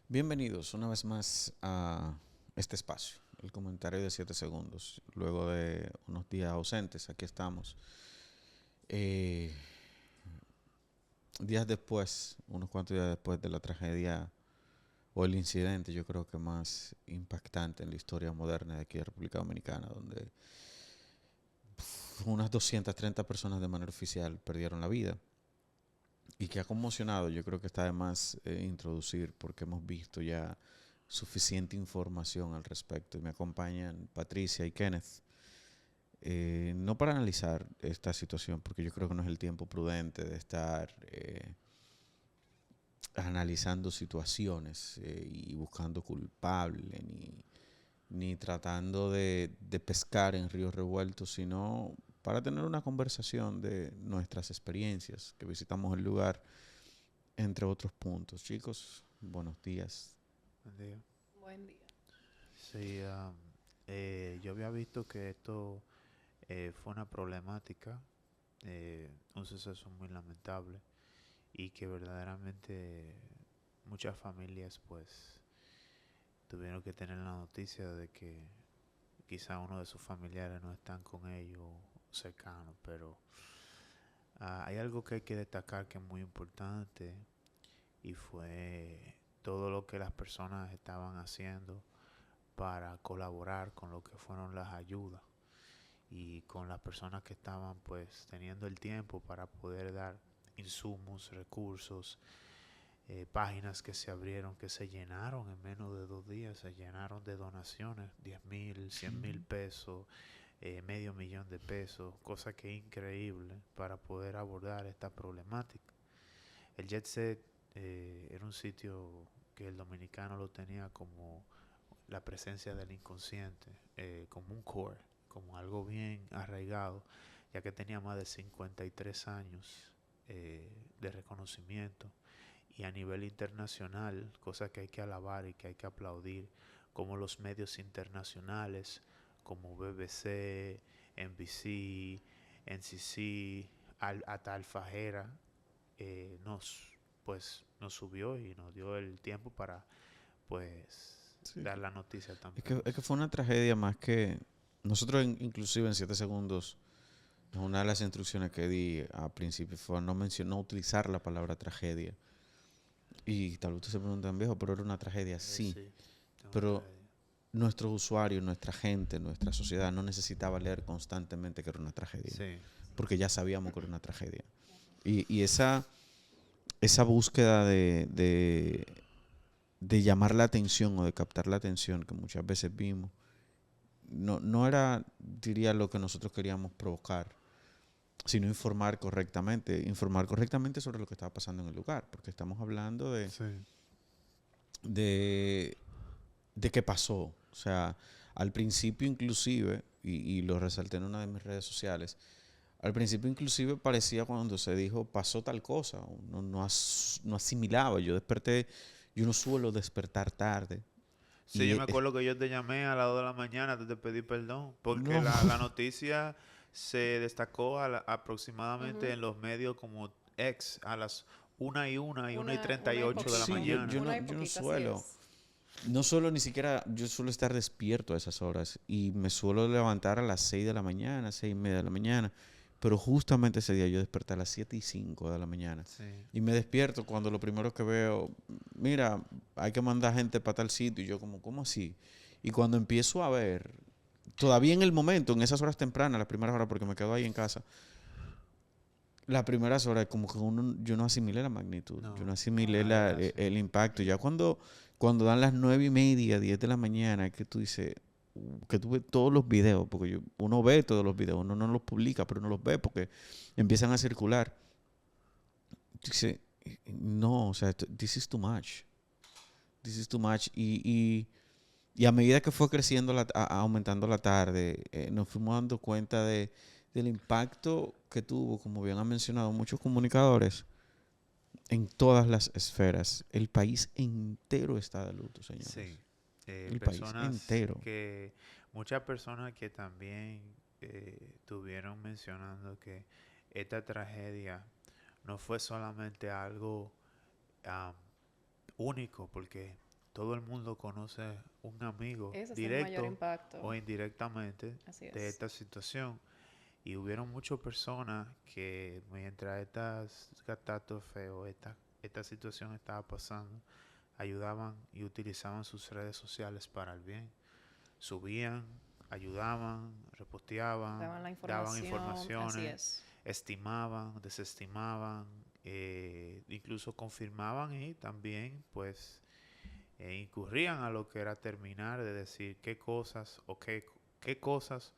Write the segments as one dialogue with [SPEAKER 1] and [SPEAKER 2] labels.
[SPEAKER 1] Bienvenidos una vez más a este espacio, el comentario de 7 segundos. Luego de unos días ausentes, aquí estamos. Eh, Días después, unos cuantos días después de la tragedia o el incidente, yo creo que más impactante en la historia moderna de aquí de República Dominicana, donde unas 230 personas de manera oficial perdieron la vida y que ha conmocionado. Yo creo que está de más introducir porque hemos visto ya suficiente información al respecto y me acompañan Patricia y Kenneth. No para analizar esta situación, porque yo creo que no es el tiempo prudente de estar analizando situaciones y buscando culpables, ni tratando de pescar en ríos revueltos, sino para tener una conversación de nuestras experiencias, que visitamos el lugar, entre otros puntos. Chicos, buenos días.
[SPEAKER 2] Buen día.
[SPEAKER 3] Buen día.
[SPEAKER 2] Sí, yo había visto que esto fue una problemática, un suceso muy lamentable y que verdaderamente muchas familias pues tuvieron que tener la noticia de que quizá uno de sus familiares no están con ellos cercanos, pero hay algo que hay que destacar que es muy importante y fue todo lo que las personas estaban haciendo para colaborar con lo que fueron las ayudas y con las personas que estaban pues teniendo el tiempo para poder dar insumos, recursos, páginas que se abrieron, que se llenaron en menos de 2 días, se llenaron de donaciones, 10,000, 100,000 pesos, medio millón de pesos, cosa que es increíble para poder abordar esta problemática. El Jet Set era un sitio que el dominicano lo tenía como la presencia del inconsciente, como un core, como algo bien arraigado, ya que tenía más de 53 años de reconocimiento y a nivel internacional, cosa que hay que alabar y que hay que aplaudir, como los medios internacionales, como BBC, NBC, NCC, hasta Alfajera, nos subió y nos dio el tiempo para pues
[SPEAKER 1] Sí,
[SPEAKER 2] dar la noticia tan
[SPEAKER 1] es que
[SPEAKER 2] pronto.
[SPEAKER 1] fue una tragedia más que nosotros, inclusive en 7 segundos, una de las instrucciones que di al principio fue no utilizar la palabra tragedia. Y tal vez ustedes se preguntan, viejo, pero era una tragedia, sí.
[SPEAKER 2] Sí, es una
[SPEAKER 1] Pero
[SPEAKER 2] tragedia.
[SPEAKER 1] nuestros usuarios, nuestra gente, nuestra sociedad no necesitaba leer constantemente que era una tragedia,
[SPEAKER 2] Sí,
[SPEAKER 1] porque ya sabíamos que era una tragedia. Y esa búsqueda de llamar la atención o de captar la atención que muchas veces vimos, no era, diría, lo que nosotros queríamos provocar, sino informar correctamente sobre lo que estaba pasando en el lugar, porque estamos hablando
[SPEAKER 2] sí,
[SPEAKER 1] de, de qué pasó. O sea, al principio inclusive, y lo resalté en una de mis redes sociales, al principio inclusive parecía cuando se dijo pasó tal cosa, uno no asimilaba. Yo desperté, yo no suelo despertar tarde.
[SPEAKER 2] sí,
[SPEAKER 1] Y
[SPEAKER 2] yo me acuerdo que yo te llamé a las 2 de la mañana, te pedí perdón, porque
[SPEAKER 1] no,
[SPEAKER 2] la noticia se destacó aproximadamente
[SPEAKER 3] Ujú.
[SPEAKER 2] en los medios como ex a las 1 y treinta y
[SPEAKER 3] Una y
[SPEAKER 2] ocho de la
[SPEAKER 3] poquito,
[SPEAKER 1] sí,
[SPEAKER 2] mañana.
[SPEAKER 3] una y
[SPEAKER 1] yo no
[SPEAKER 3] poquito, así
[SPEAKER 1] suelo.
[SPEAKER 3] es.
[SPEAKER 1] No suelo ni siquiera, yo suelo estar despierto a esas horas y me suelo levantar a las 6 de la mañana, 6:30 de la mañana, pero justamente ese día yo desperté a las 7:05 de la mañana
[SPEAKER 2] Sí,
[SPEAKER 1] y me despierto cuando lo primero que veo, mira, hay que mandar gente para tal sitio y yo como, ¿cómo así? Y cuando empiezo a ver, todavía en el momento, en esas horas tempranas, las primeras horas porque me quedo ahí en casa, las primeras horas como que yo no asimilé la magnitud, yo no
[SPEAKER 2] no,
[SPEAKER 1] asimilé
[SPEAKER 2] nadie la hace.
[SPEAKER 1] el impacto. Ya cuando dan las 9:30, 10 de la mañana, que tú dices, que tú ves todos los videos, porque uno ve todos los videos, uno no los publica, pero uno los ve porque empiezan a circular. Dice, no, o sea, this is too much, this is too much. Y a medida que fue creciendo, aumentando la tarde, nos fuimos dando cuenta del impacto que tuvo, como bien han mencionado muchos comunicadores, en todas las esferas. El país entero está de luto, señores.
[SPEAKER 2] Sí,
[SPEAKER 1] El país entero.
[SPEAKER 2] muchas personas que también estuvieron mencionando que esta tragedia no fue solamente algo am, único, porque todo el mundo conoce un amigo
[SPEAKER 3] Ese es el mayor
[SPEAKER 2] directo
[SPEAKER 3] impacto.
[SPEAKER 2] o indirectamente
[SPEAKER 3] Así
[SPEAKER 2] de
[SPEAKER 3] es.
[SPEAKER 2] esta situación. Y hubieron muchas personas que mientras estas catástrofes o esta situación estaba pasando, ayudaban y utilizaban sus redes sociales para el bien. Subían, ayudaban, reposteaban,
[SPEAKER 3] Daban la
[SPEAKER 2] daban
[SPEAKER 3] información, así
[SPEAKER 2] informaciones,
[SPEAKER 3] es.
[SPEAKER 2] estimaban, desestimaban, incluso confirmaban y también pues incurrían a lo que era terminar de decir qué cosas o qué cosas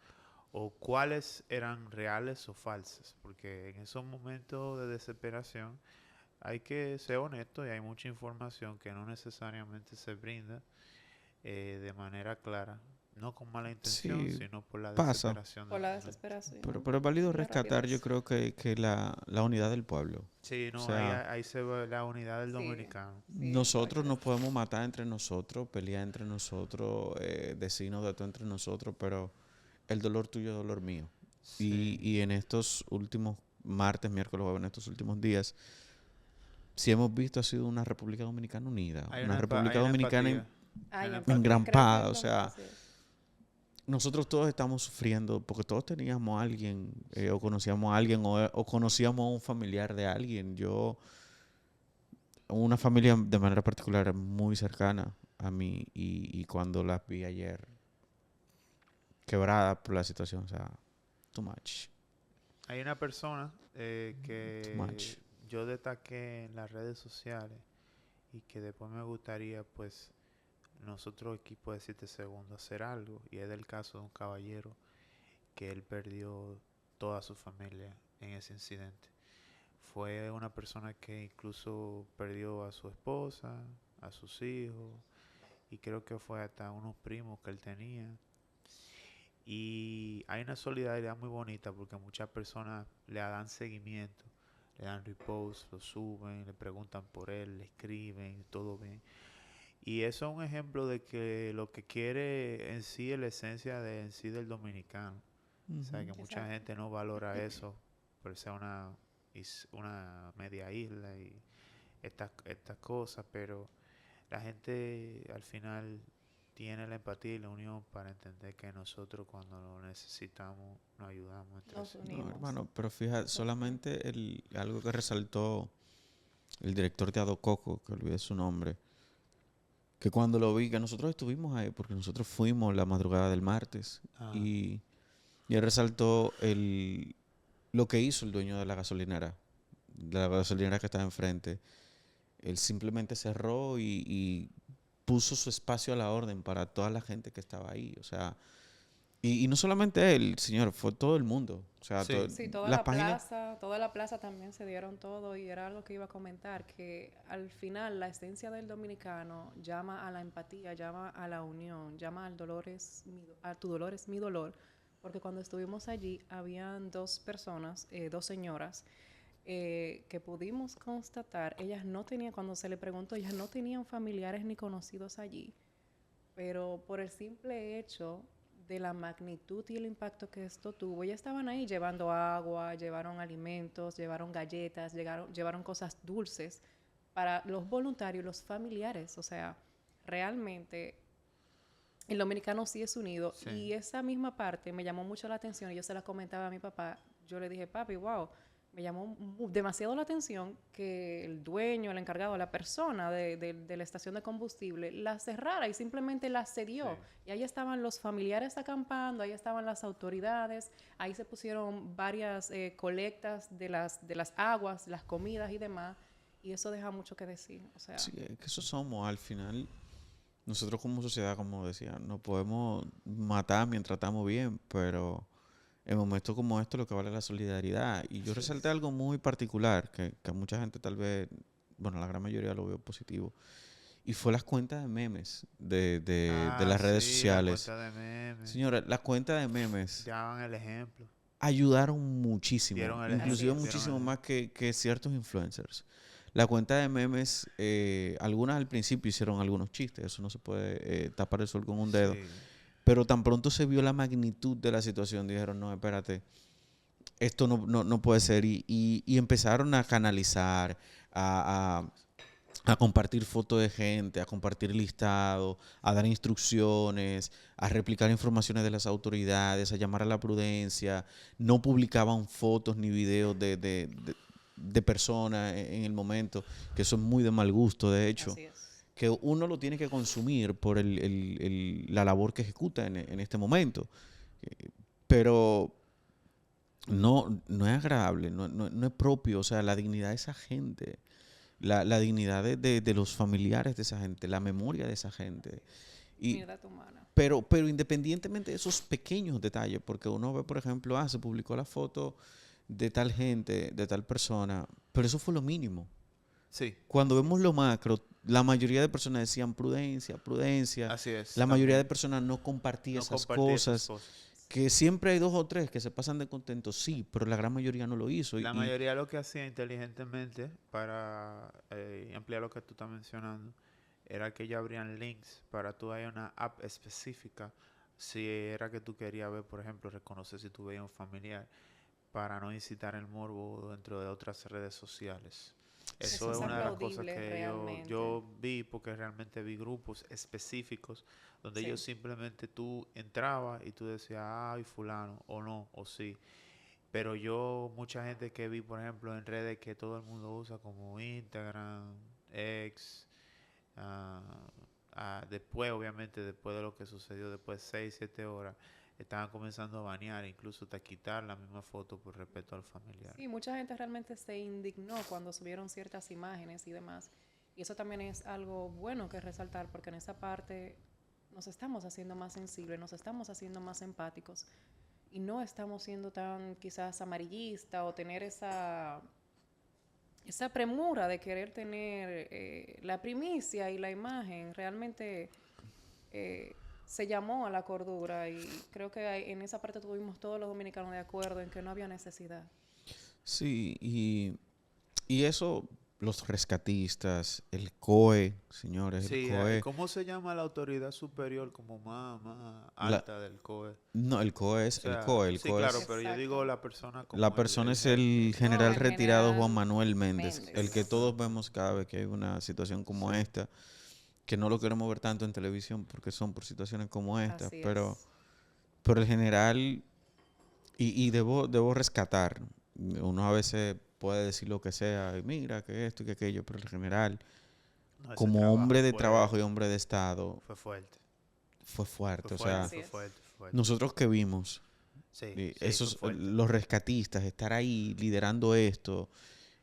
[SPEAKER 2] o cuáles eran reales o falsas, porque en esos momentos de desesperación hay que ser honesto y hay mucha información que no necesariamente se brinda de manera clara, no con mala intención,
[SPEAKER 1] Sí,
[SPEAKER 2] sino por la
[SPEAKER 1] pasa.
[SPEAKER 2] desesperación
[SPEAKER 3] Por
[SPEAKER 2] del
[SPEAKER 3] la
[SPEAKER 2] momento.
[SPEAKER 1] Pero
[SPEAKER 3] desesperación
[SPEAKER 1] es válido
[SPEAKER 3] y la
[SPEAKER 1] rescatar, yo
[SPEAKER 3] rapidez.
[SPEAKER 1] creo que la unidad del pueblo.
[SPEAKER 2] Sí,
[SPEAKER 1] O
[SPEAKER 2] no,
[SPEAKER 1] sea,
[SPEAKER 2] ahí se ve la unidad del
[SPEAKER 3] Sí,
[SPEAKER 2] dominicano.
[SPEAKER 3] sí,
[SPEAKER 1] nosotros
[SPEAKER 3] exacto.
[SPEAKER 1] nos podemos matar entre nosotros, pelear entre nosotros, decirnos de todo entre nosotros, pero el dolor tuyo es dolor mío.
[SPEAKER 2] Sí,
[SPEAKER 1] Y en estos últimos martes, miércoles, jueves, en estos últimos días, si hemos visto ha sido una República Dominicana unida, una
[SPEAKER 2] hay
[SPEAKER 1] República
[SPEAKER 2] una
[SPEAKER 1] Dominicana
[SPEAKER 2] empatía, hay
[SPEAKER 3] Hay
[SPEAKER 2] una
[SPEAKER 3] empatía.
[SPEAKER 2] empatía.
[SPEAKER 3] Creo que
[SPEAKER 1] engrampada. O sea,
[SPEAKER 3] así es.
[SPEAKER 1] nosotros todos estamos sufriendo porque todos teníamos a alguien, o conocíamos a alguien, o conocíamos a un familiar de alguien. Yo, una familia de manera particular muy cercana a mí, y cuando las vi ayer quebrada por la situación, o sea, too much,
[SPEAKER 2] Hay una persona
[SPEAKER 1] too much.
[SPEAKER 2] que yo destaqué en las redes sociales y que después me gustaría, pues, nosotros equipo de 7 segundos hacer algo. Y es el caso de un caballero que él perdió toda su familia en ese incidente. Fue una persona que incluso perdió a su esposa, a sus hijos y creo que fue hasta unos primos que él tenía. Y hay una solidaridad muy bonita porque muchas personas le dan seguimiento, le dan repost, lo suben, le preguntan por él, le escriben, todo bien. Y eso es un ejemplo de que lo que quiere en sí es la esencia de en sí del dominicano. O sea,
[SPEAKER 1] Ujú.
[SPEAKER 2] que mucha
[SPEAKER 3] Exacto.
[SPEAKER 2] gente no valora eso por ser una media isla y estas cosas, pero la gente al final tiene la empatía y la unión para entender que nosotros cuando lo necesitamos nos ayudamos entre
[SPEAKER 3] Nos
[SPEAKER 2] sí.
[SPEAKER 1] No,
[SPEAKER 3] unimos.
[SPEAKER 1] hermano, pero fíjate,
[SPEAKER 3] Exacto.
[SPEAKER 1] solamente algo que resaltó el director de Adococo, que olvidé su nombre, que cuando lo vi, que nosotros estuvimos ahí, porque nosotros fuimos la madrugada del martes,
[SPEAKER 2] Ah,
[SPEAKER 1] y él resaltó lo que hizo el dueño de la gasolinera que estaba enfrente. Él simplemente cerró y puso su espacio a la orden para toda la gente que estaba ahí. O sea, y no solamente él, señor, fue todo el mundo. O sea,
[SPEAKER 2] sí,
[SPEAKER 3] Sí,
[SPEAKER 1] las páginas.
[SPEAKER 3] toda la plaza también se dieron todo y era algo que iba a comentar, que al final la esencia del dominicano llama a la empatía, llama a la unión, llama al dolor es a tu dolor es mi dolor, porque cuando estuvimos allí habían dos personas, dos señoras, que pudimos constatar, ellas no tenían, cuando se le preguntó, ellas no tenían familiares ni conocidos allí, pero por el simple hecho de la magnitud y el impacto que esto tuvo, ya estaban ahí llevando agua, llevaron alimentos, llevaron galletas, llevaron cosas dulces para los voluntarios, los familiares. O sea, realmente el dominicano sí es unido
[SPEAKER 2] sí,
[SPEAKER 3] y esa misma parte me llamó mucho la atención y yo se la comentaba a mi papá. Yo le dije, papi, wow, me llamó demasiado la atención que el dueño, el encargado, la persona de la estación de combustible la cerrara y simplemente la
[SPEAKER 2] sí,
[SPEAKER 3] cedió. Y ahí estaban los familiares acampando, ahí estaban las autoridades, ahí se pusieron varias colectas de las aguas, las comidas y demás. Y eso deja mucho que decir. O sea,
[SPEAKER 1] Sí, es que eso somos al final. Nosotros como sociedad, como decía, no podemos matar mientras estamos bien, pero en momentos como estos lo que vale es la solidaridad. Y yo
[SPEAKER 2] así
[SPEAKER 1] resalté
[SPEAKER 2] es.
[SPEAKER 1] algo muy particular, que a mucha gente tal vez, bueno, la gran mayoría lo veo positivo, y fue las cuentas de memes de
[SPEAKER 2] Ah,
[SPEAKER 1] las redes
[SPEAKER 2] sí, la
[SPEAKER 1] sociales.
[SPEAKER 2] cuenta de memes.
[SPEAKER 1] Señora, las cuentas de memes
[SPEAKER 2] Daban el ejemplo.
[SPEAKER 1] ayudaron muchísimo,
[SPEAKER 2] Dieron el
[SPEAKER 3] así
[SPEAKER 1] inclusive
[SPEAKER 2] ejemplo,
[SPEAKER 3] es.
[SPEAKER 2] dieron el
[SPEAKER 1] muchísimo más
[SPEAKER 2] ejemplo.
[SPEAKER 1] que ciertos influencers. La cuenta de memes, algunas al principio hicieron algunos chistes, eso no se puede tapar el sol con un dedo,
[SPEAKER 2] Sí,
[SPEAKER 1] pero tan pronto se vio la magnitud de la situación, dijeron, no, espérate, esto no puede ser, y empezaron a canalizar, a, a compartir fotos de gente, a compartir listado, a dar instrucciones, a replicar informaciones de las autoridades, a llamar a la prudencia. No publicaban fotos ni videos de personas en el momento, que eso es muy de mal gusto, de hecho,
[SPEAKER 3] Así es.
[SPEAKER 1] que uno lo tiene que consumir por la labor que ejecuta en este momento. Pero no es agradable, no es propio, o sea, la dignidad de esa gente, la dignidad de los familiares de esa gente, la memoria de esa gente. Y,
[SPEAKER 3] Dignidad humana.
[SPEAKER 1] pero independientemente de esos pequeños detalles, porque uno ve, por ejemplo, se publicó la foto de tal gente, de tal persona, pero eso fue lo mínimo.
[SPEAKER 2] Sí,
[SPEAKER 1] Cuando vemos lo macro, la mayoría de personas decían prudencia, prudencia.
[SPEAKER 2] así es.
[SPEAKER 1] La mayoría de
[SPEAKER 2] También
[SPEAKER 1] personas no compartía
[SPEAKER 2] no
[SPEAKER 1] esas
[SPEAKER 2] compartir esas
[SPEAKER 1] cosas.
[SPEAKER 2] cosas.
[SPEAKER 1] Que siempre hay 2 o 3 que se pasan de contentos, sí, pero la gran mayoría no lo hizo.
[SPEAKER 2] La mayoría lo que hacía inteligentemente para ampliar lo que tú estás mencionando era que ellos abrían links para tú hay una app específica si era que tú querías ver, por ejemplo, reconocer si tú veías un familiar para no incitar el morbo dentro de otras redes sociales. Eso
[SPEAKER 3] Eso
[SPEAKER 2] es
[SPEAKER 3] es
[SPEAKER 2] una de las cosas
[SPEAKER 3] aplaudible
[SPEAKER 2] que
[SPEAKER 3] realmente.
[SPEAKER 2] yo vi porque realmente vi grupos específicos donde ellos
[SPEAKER 3] Sí.
[SPEAKER 2] simplemente tú entrabas y tú decías, ay, fulano, o no, o sí. Pero mucha gente que vi, por ejemplo, en redes que todo el mundo usa como Instagram, X, ah, después, obviamente, después de lo que sucedió, después de 6, 7 horas, estaban comenzando a banear, incluso hasta quitar la misma foto por respeto al familiar.
[SPEAKER 3] Sí, mucha gente realmente se indignó cuando subieron ciertas imágenes y demás. Y eso también es algo bueno que resaltar porque en esa parte nos estamos haciendo más sensibles, nos estamos haciendo más empáticos y no estamos siendo tan quizás amarillistas o tener esa premura de querer tener la primicia y la imagen. Realmente se llamó a la cordura y creo que en esa parte tuvimos todos los dominicanos de acuerdo en que no había necesidad.
[SPEAKER 1] Sí, y eso, los rescatistas, el COE, señores, el
[SPEAKER 2] Sí,
[SPEAKER 1] COE.
[SPEAKER 2] ¿cómo se llama la autoridad superior como más
[SPEAKER 1] La,
[SPEAKER 2] alta del COE?
[SPEAKER 1] no, el COE
[SPEAKER 2] O
[SPEAKER 1] es el
[SPEAKER 2] sea,
[SPEAKER 1] COE. El
[SPEAKER 2] sí,
[SPEAKER 1] COE
[SPEAKER 2] claro,
[SPEAKER 1] es,
[SPEAKER 2] pero yo digo
[SPEAKER 3] Exacto.
[SPEAKER 2] la persona
[SPEAKER 1] la
[SPEAKER 2] como
[SPEAKER 1] persona
[SPEAKER 2] el
[SPEAKER 1] es el
[SPEAKER 2] jefe.
[SPEAKER 3] No,
[SPEAKER 1] general
[SPEAKER 3] el
[SPEAKER 1] retirado Juan
[SPEAKER 3] general
[SPEAKER 1] Manuel Méndez, el que
[SPEAKER 3] Méndez.
[SPEAKER 1] todos
[SPEAKER 2] Exacto.
[SPEAKER 1] vemos cada vez que hay una situación como
[SPEAKER 2] Sí,
[SPEAKER 1] esta, que no lo queremos ver tanto en televisión porque son por situaciones como esta,
[SPEAKER 3] Así
[SPEAKER 1] pero,
[SPEAKER 3] es.
[SPEAKER 1] pero el general, y debo rescatar, uno a veces puede decir lo que sea, y mira que esto y que aquello, pero el general,
[SPEAKER 2] no, ese
[SPEAKER 1] como
[SPEAKER 2] trabajo
[SPEAKER 1] hombre de trabajo y hombre de Estado,
[SPEAKER 2] fue fuerte.
[SPEAKER 1] fue
[SPEAKER 2] Fue
[SPEAKER 1] fuerte. O
[SPEAKER 2] fuerte,
[SPEAKER 1] sea,
[SPEAKER 3] Así
[SPEAKER 2] fue
[SPEAKER 3] es.
[SPEAKER 2] fuerte, fue fuerte.
[SPEAKER 1] nosotros que vimos,
[SPEAKER 2] Sí, sí, fue
[SPEAKER 1] esos,
[SPEAKER 2] fuerte.
[SPEAKER 1] los rescatistas, estar ahí liderando esto,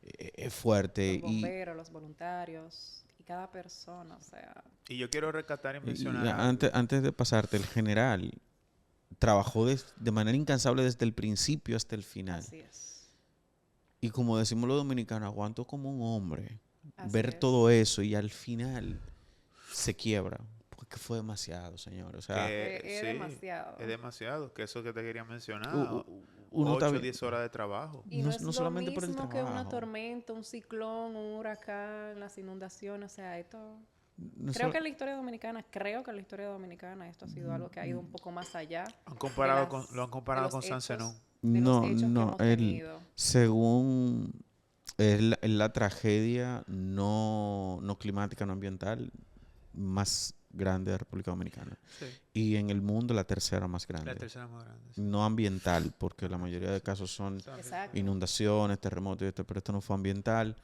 [SPEAKER 1] es fuerte.
[SPEAKER 3] Los bomberos, los voluntarios y cada persona, o sea,
[SPEAKER 2] Y yo quiero rescatar y
[SPEAKER 1] Y
[SPEAKER 2] mencionar algo.
[SPEAKER 1] antes de pasarte, el general trabajó de manera incansable desde el principio hasta el final.
[SPEAKER 3] así es.
[SPEAKER 1] Y como decimos los dominicanos, aguantó como un hombre
[SPEAKER 3] Así
[SPEAKER 1] ver
[SPEAKER 3] es.
[SPEAKER 1] todo eso y al final se quiebra. Porque fue demasiado, señor. O sea,
[SPEAKER 2] Que
[SPEAKER 3] Es
[SPEAKER 2] sí,
[SPEAKER 3] demasiado.
[SPEAKER 2] es demasiado. Que eso que te quería mencionar.
[SPEAKER 1] uno está
[SPEAKER 2] 8 o
[SPEAKER 1] bien.
[SPEAKER 2] 10 horas de trabajo.
[SPEAKER 3] Y
[SPEAKER 1] No,
[SPEAKER 3] no es
[SPEAKER 1] no
[SPEAKER 3] lo
[SPEAKER 1] solamente por el
[SPEAKER 3] mismo que una
[SPEAKER 1] trabajo.
[SPEAKER 3] tormenta, un ciclón, un huracán, las inundaciones, o sea, esto...
[SPEAKER 1] No
[SPEAKER 3] Creo
[SPEAKER 1] sol-
[SPEAKER 3] que en la historia dominicana esto ha sido algo que ha ido un poco más allá
[SPEAKER 2] Lo han
[SPEAKER 3] de
[SPEAKER 2] comparado
[SPEAKER 3] los
[SPEAKER 2] con San Zenón.
[SPEAKER 3] hechos, de los
[SPEAKER 1] no,
[SPEAKER 3] hechos que
[SPEAKER 1] no.
[SPEAKER 3] hemos tenido.
[SPEAKER 1] Según es la tragedia no climática, no ambiental más grande de República Dominicana.
[SPEAKER 2] Sí,
[SPEAKER 1] Y en el mundo la tercera más
[SPEAKER 2] la
[SPEAKER 1] grande.
[SPEAKER 2] tercera más grande. Sí.
[SPEAKER 1] No ambiental, porque la
[SPEAKER 2] Ajá,
[SPEAKER 1] mayoría de casos son
[SPEAKER 3] Exacto.
[SPEAKER 1] inundaciones, terremotos y esto, pero esto no fue ambiental,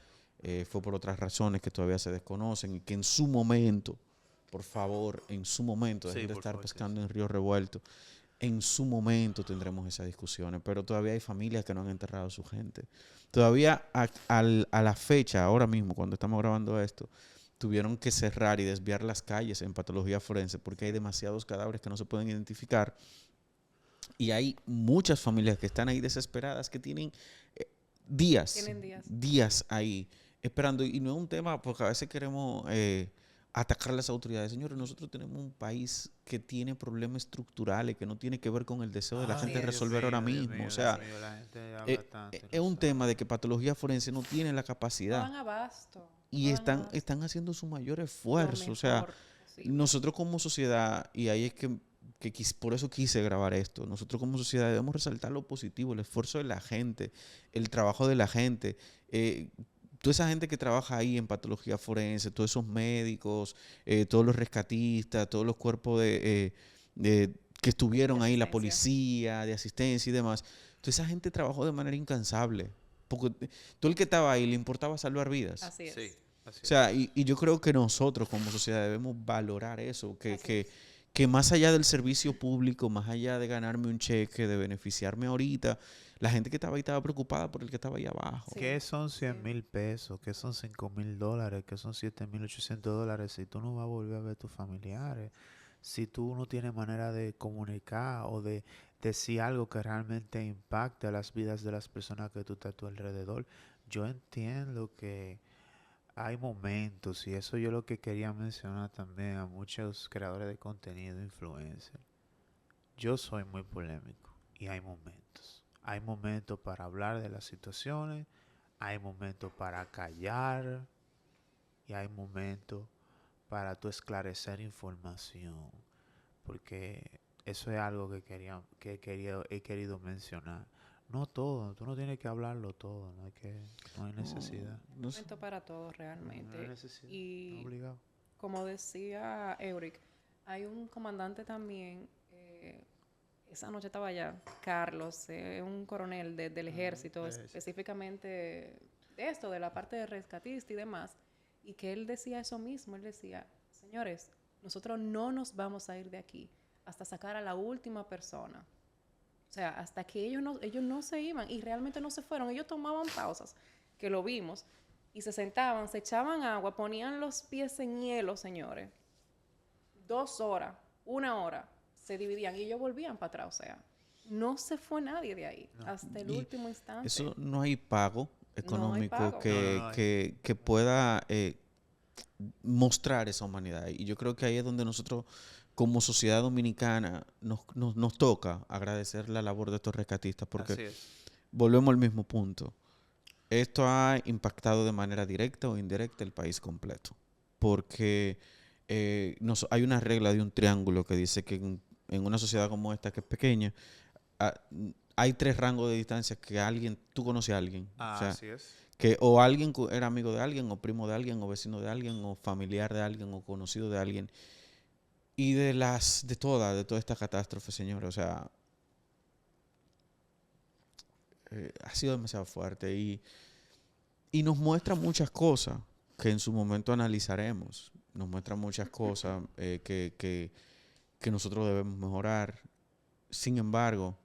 [SPEAKER 1] fue por otras razones que todavía se desconocen y que en su momento, por favor, en su momento,
[SPEAKER 2] Sí,
[SPEAKER 1] dejen de
[SPEAKER 2] por
[SPEAKER 1] estar
[SPEAKER 2] favor, sí,
[SPEAKER 1] pescando
[SPEAKER 2] sí.
[SPEAKER 1] en ríos revueltos. En su momento tendremos esas discusiones, pero todavía hay familias que no han enterrado a su gente. Todavía a la fecha, ahora mismo, cuando estamos grabando esto, tuvieron que cerrar y desviar las calles en patología forense porque hay demasiados cadáveres que no se pueden identificar y hay muchas familias que están ahí desesperadas que tienen
[SPEAKER 3] Tienen días.
[SPEAKER 1] días ahí esperando. Y no es un tema porque a veces queremos atacar a las autoridades. Señores, nosotros tenemos un país que tiene problemas estructurales, que no tiene que ver con el deseo de la
[SPEAKER 3] Así
[SPEAKER 1] gente de
[SPEAKER 3] es.
[SPEAKER 1] resolver ahora mismo. O sea,
[SPEAKER 2] La gente habla tanto y
[SPEAKER 1] es
[SPEAKER 2] no
[SPEAKER 1] un
[SPEAKER 2] sabe.
[SPEAKER 1] tema de que patología forense no tiene la
[SPEAKER 3] No
[SPEAKER 1] capacidad
[SPEAKER 3] dan abasto.
[SPEAKER 1] y
[SPEAKER 3] No dan abasto.
[SPEAKER 1] están haciendo su mayor
[SPEAKER 3] Lo
[SPEAKER 1] esfuerzo. O sea,
[SPEAKER 3] mejor posible.
[SPEAKER 1] nosotros como sociedad, y ahí es por eso quise grabar esto, nosotros como sociedad debemos resaltar lo positivo, el esfuerzo de la gente, el trabajo de la gente. toda esa gente que trabaja ahí en patología forense, todos esos médicos, todos los rescatistas, todos los cuerpos que estuvieron
[SPEAKER 3] De
[SPEAKER 1] ahí, la
[SPEAKER 3] asistencia.
[SPEAKER 1] policía, de asistencia y demás, toda esa gente trabajó de manera incansable. Porque todo el que estaba ahí le importaba salvar vidas.
[SPEAKER 3] Así es.
[SPEAKER 2] Sí, así
[SPEAKER 1] O sea, y yo creo que nosotros como sociedad debemos valorar eso,
[SPEAKER 3] Así es.
[SPEAKER 1] que más allá del servicio público, más allá de ganarme un cheque, de beneficiarme ahorita, la gente que estaba ahí estaba preocupada por el que estaba ahí abajo.
[SPEAKER 3] Sí,
[SPEAKER 2] ¿Qué son
[SPEAKER 3] sí.
[SPEAKER 2] 100,000 pesos? ¿Qué son 5,000 dólares? ¿Qué son 7,800 dólares? Si tú no vas a volver a ver a tus familiares, si tú no tienes manera de comunicar o de decir algo que realmente impacte a las vidas de las personas que tú estás a tu alrededor. Yo entiendo que hay momentos, y eso yo lo que quería mencionar también a muchos creadores de contenido, influencers. Yo soy muy polémico y hay momentos. Hay momentos para hablar de las situaciones, hay momentos para callar y hay momentos para tú esclarecer información. Porque eso es algo he querido mencionar. No todo, tú no tienes que hablarlo todo, no hay necesidad.
[SPEAKER 1] No sé.
[SPEAKER 3] Momento para todos
[SPEAKER 2] No hay
[SPEAKER 3] realmente.
[SPEAKER 2] necesidad, no
[SPEAKER 3] Y
[SPEAKER 2] obligado.
[SPEAKER 3] como decía Euric, hay un comandante también, esa noche estaba allá, Carlos, un coronel del ejército, específicamente de esto, de la parte de rescatista y demás, y que él decía eso mismo, él decía, señores, nosotros no nos vamos a ir de aquí hasta sacar a la última persona. O sea, hasta que ellos no se iban y realmente no se fueron. Ellos tomaban pausas, que lo vimos, y se sentaban, se echaban agua, ponían los pies en hielo, señores. 2 horas, 1 hora, se dividían y ellos volvían para atrás. O sea, no se fue nadie de ahí
[SPEAKER 2] No.
[SPEAKER 3] hasta el
[SPEAKER 1] Y
[SPEAKER 3] último instante.
[SPEAKER 1] eso no hay pago
[SPEAKER 3] No hay
[SPEAKER 1] económico
[SPEAKER 3] pago.
[SPEAKER 2] No hay.
[SPEAKER 1] que pueda mostrar esa humanidad. Y yo creo que ahí es donde nosotros, como sociedad dominicana, nos toca agradecer la labor de estos rescatistas, porque
[SPEAKER 2] Así es.
[SPEAKER 1] volvemos al mismo punto. Esto ha impactado de manera directa o indirecta el país completo, porque hay una regla de un triángulo que dice que en una sociedad como esta, que es pequeña, ah, hay 3 rangos de distancia que tú conoces a alguien. O sea,
[SPEAKER 2] Así es.
[SPEAKER 1] que o alguien era amigo de alguien, o primo de alguien, o vecino de alguien, o familiar de alguien, o conocido de alguien. Y de toda esta catástrofe, señores, o sea, ha sido demasiado fuerte y nos muestra muchas cosas que en su momento analizaremos. Nos muestra muchas cosas que nosotros debemos mejorar. Sin embargo,